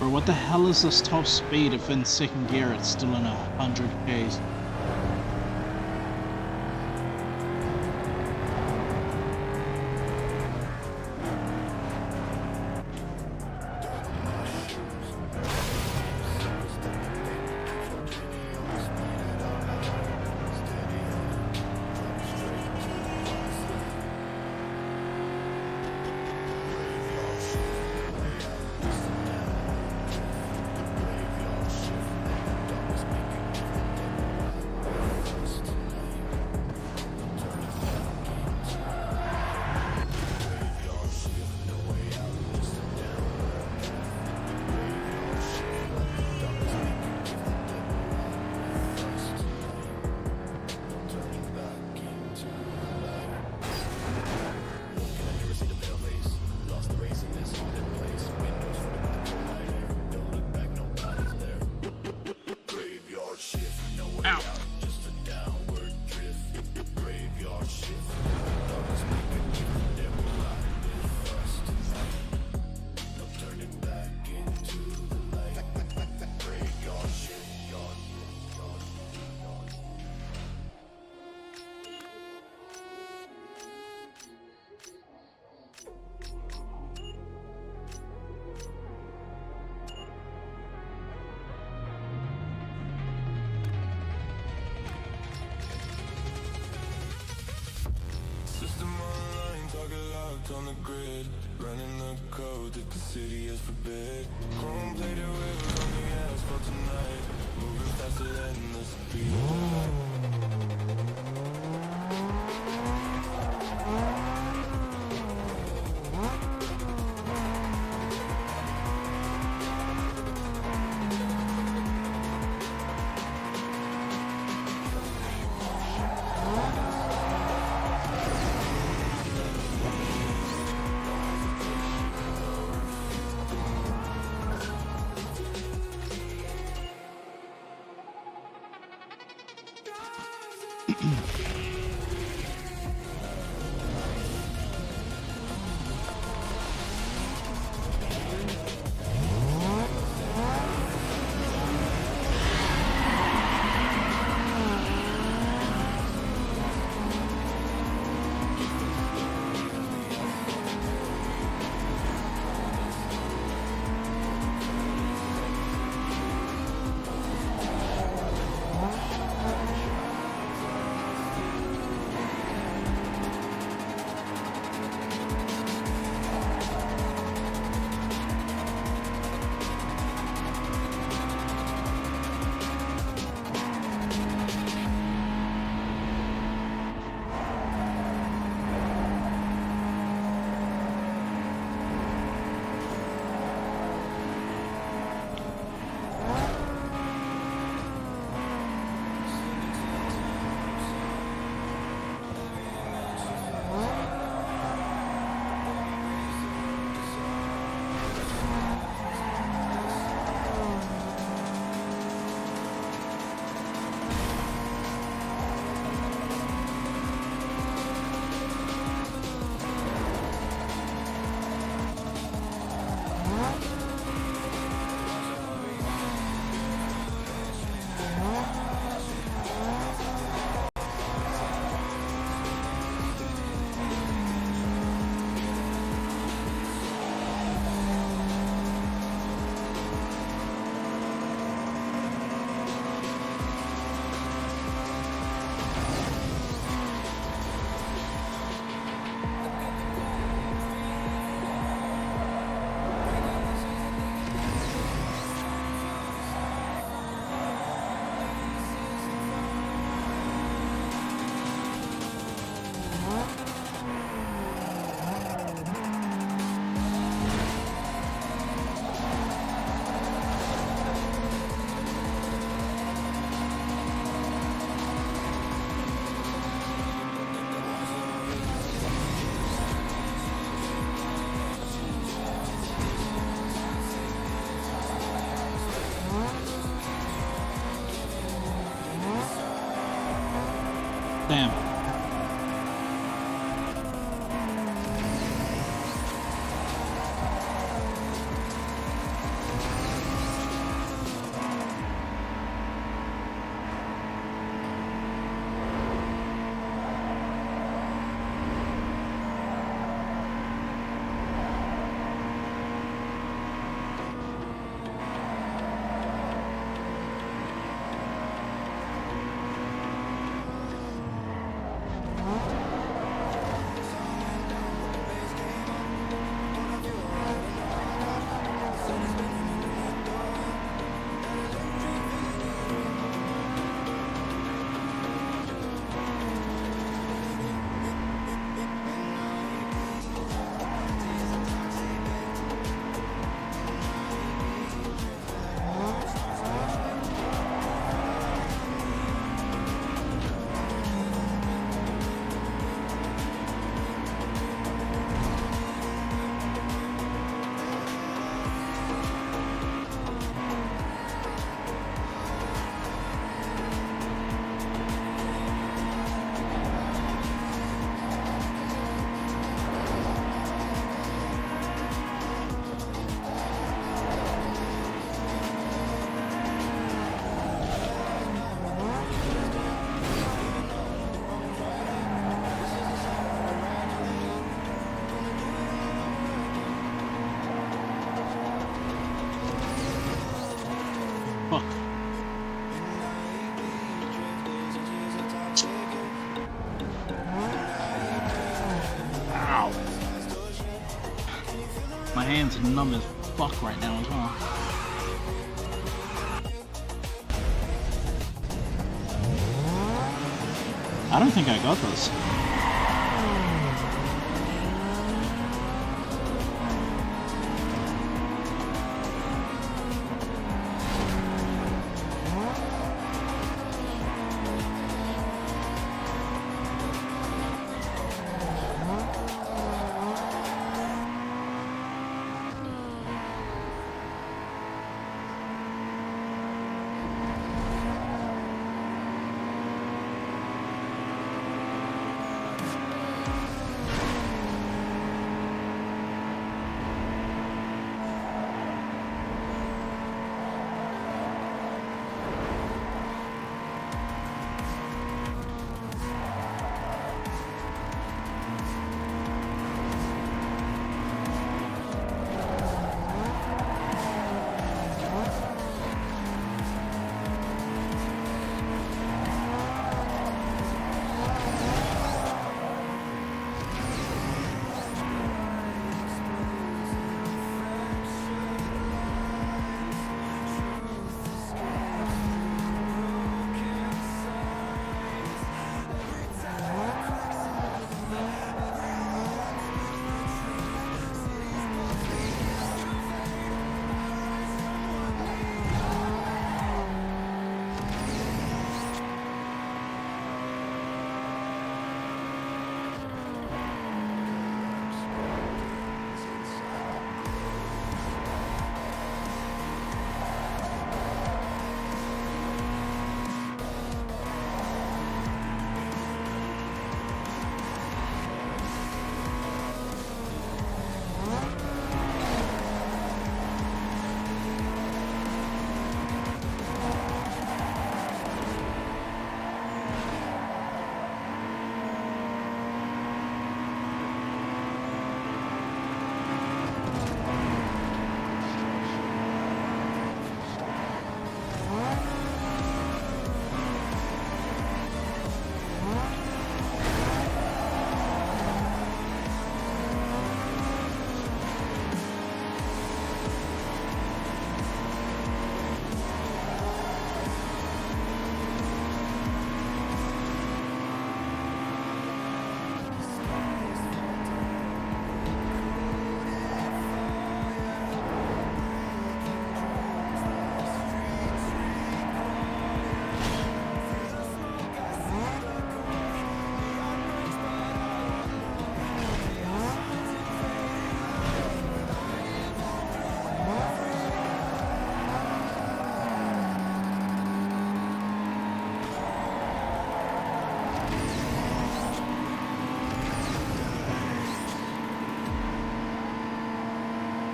Bro, what the hell is this top speed if in second gear it's still in 100 Ks? On the grid, running the code that the city has forbid. Chrome plated wheels on the asphalt tonight, moving faster than the speed of light. Damn. Fuck. Ow. My hands are numb as fuck right now as well. I don't think I got this.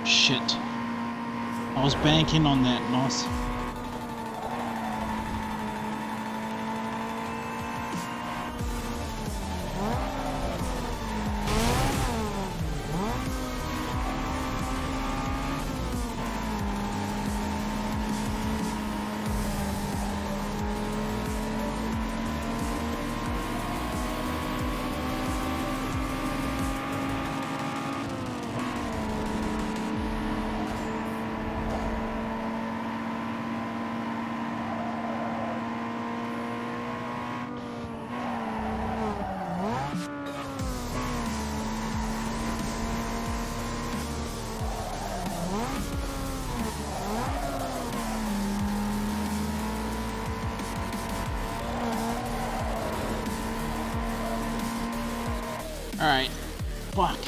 Shit. I was banking on that, nice. Alright. Fuck.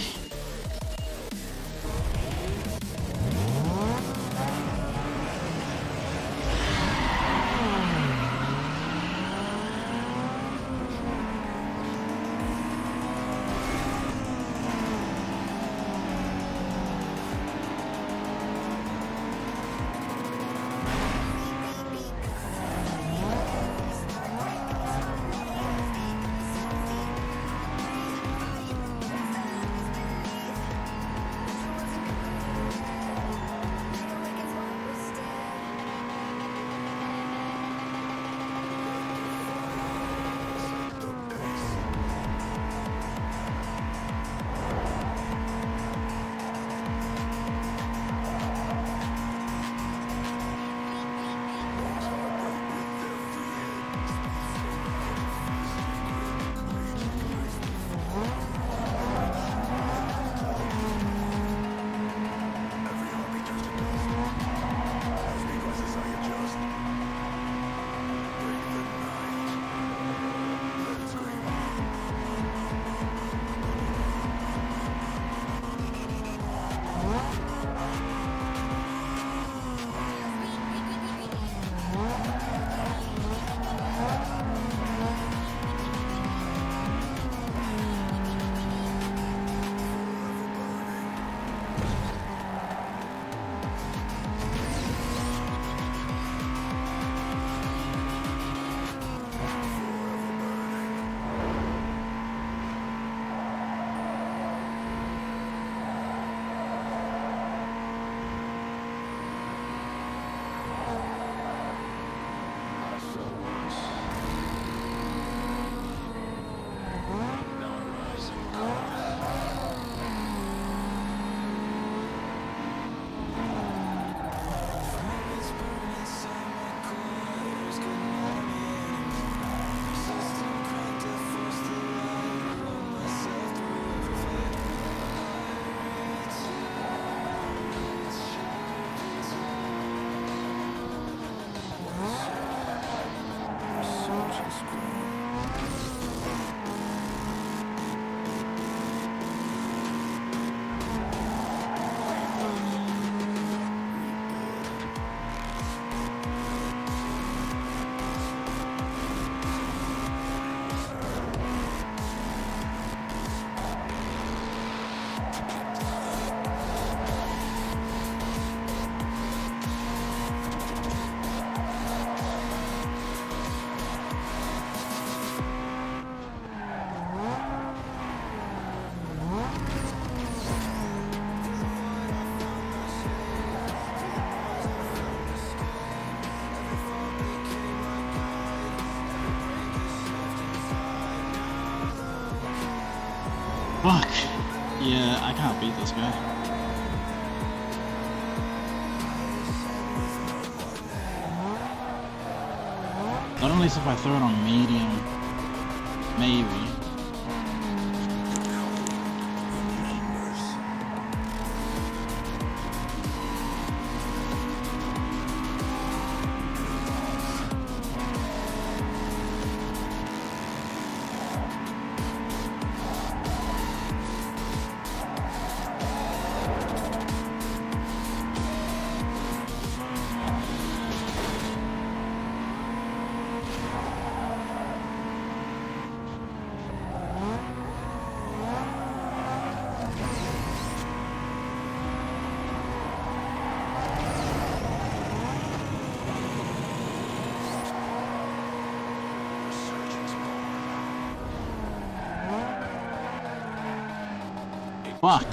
Fuck. Yeah, I can't beat this guy. Not unless if I throw it on medium. Maybe. Fuck.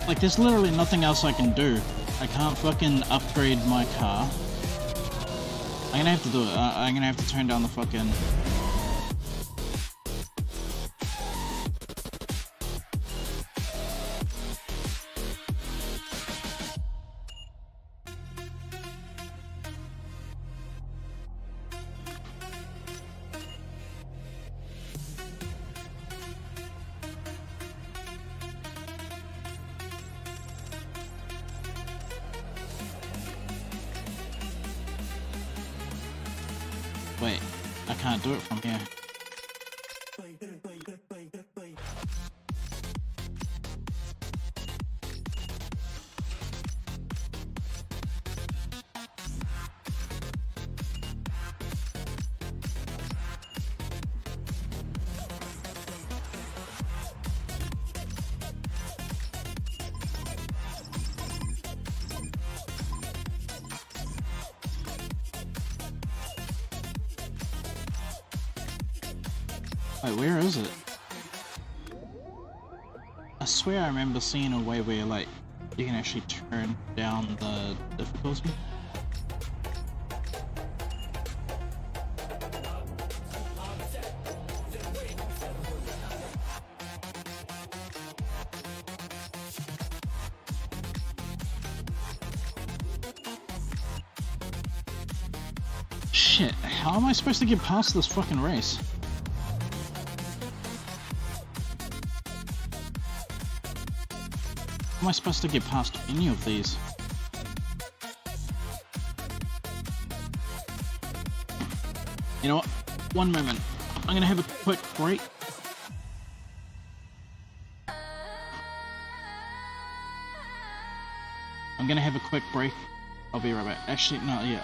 Like, there's literally nothing else I can do. I can't fucking upgrade my car. I'm gonna have to do it. I'm gonna have to turn down the fucking... Wait, I can't do it from here. Wait, where is it? I swear I remember seeing a way where, like, you can actually turn down the difficulty. Shit, how am I supposed to get past this fucking race? How am I supposed to get past any of these? You know what? One moment. I'm gonna have a quick break. I'm gonna have a quick break. I'll be right back. Actually, no, yeah,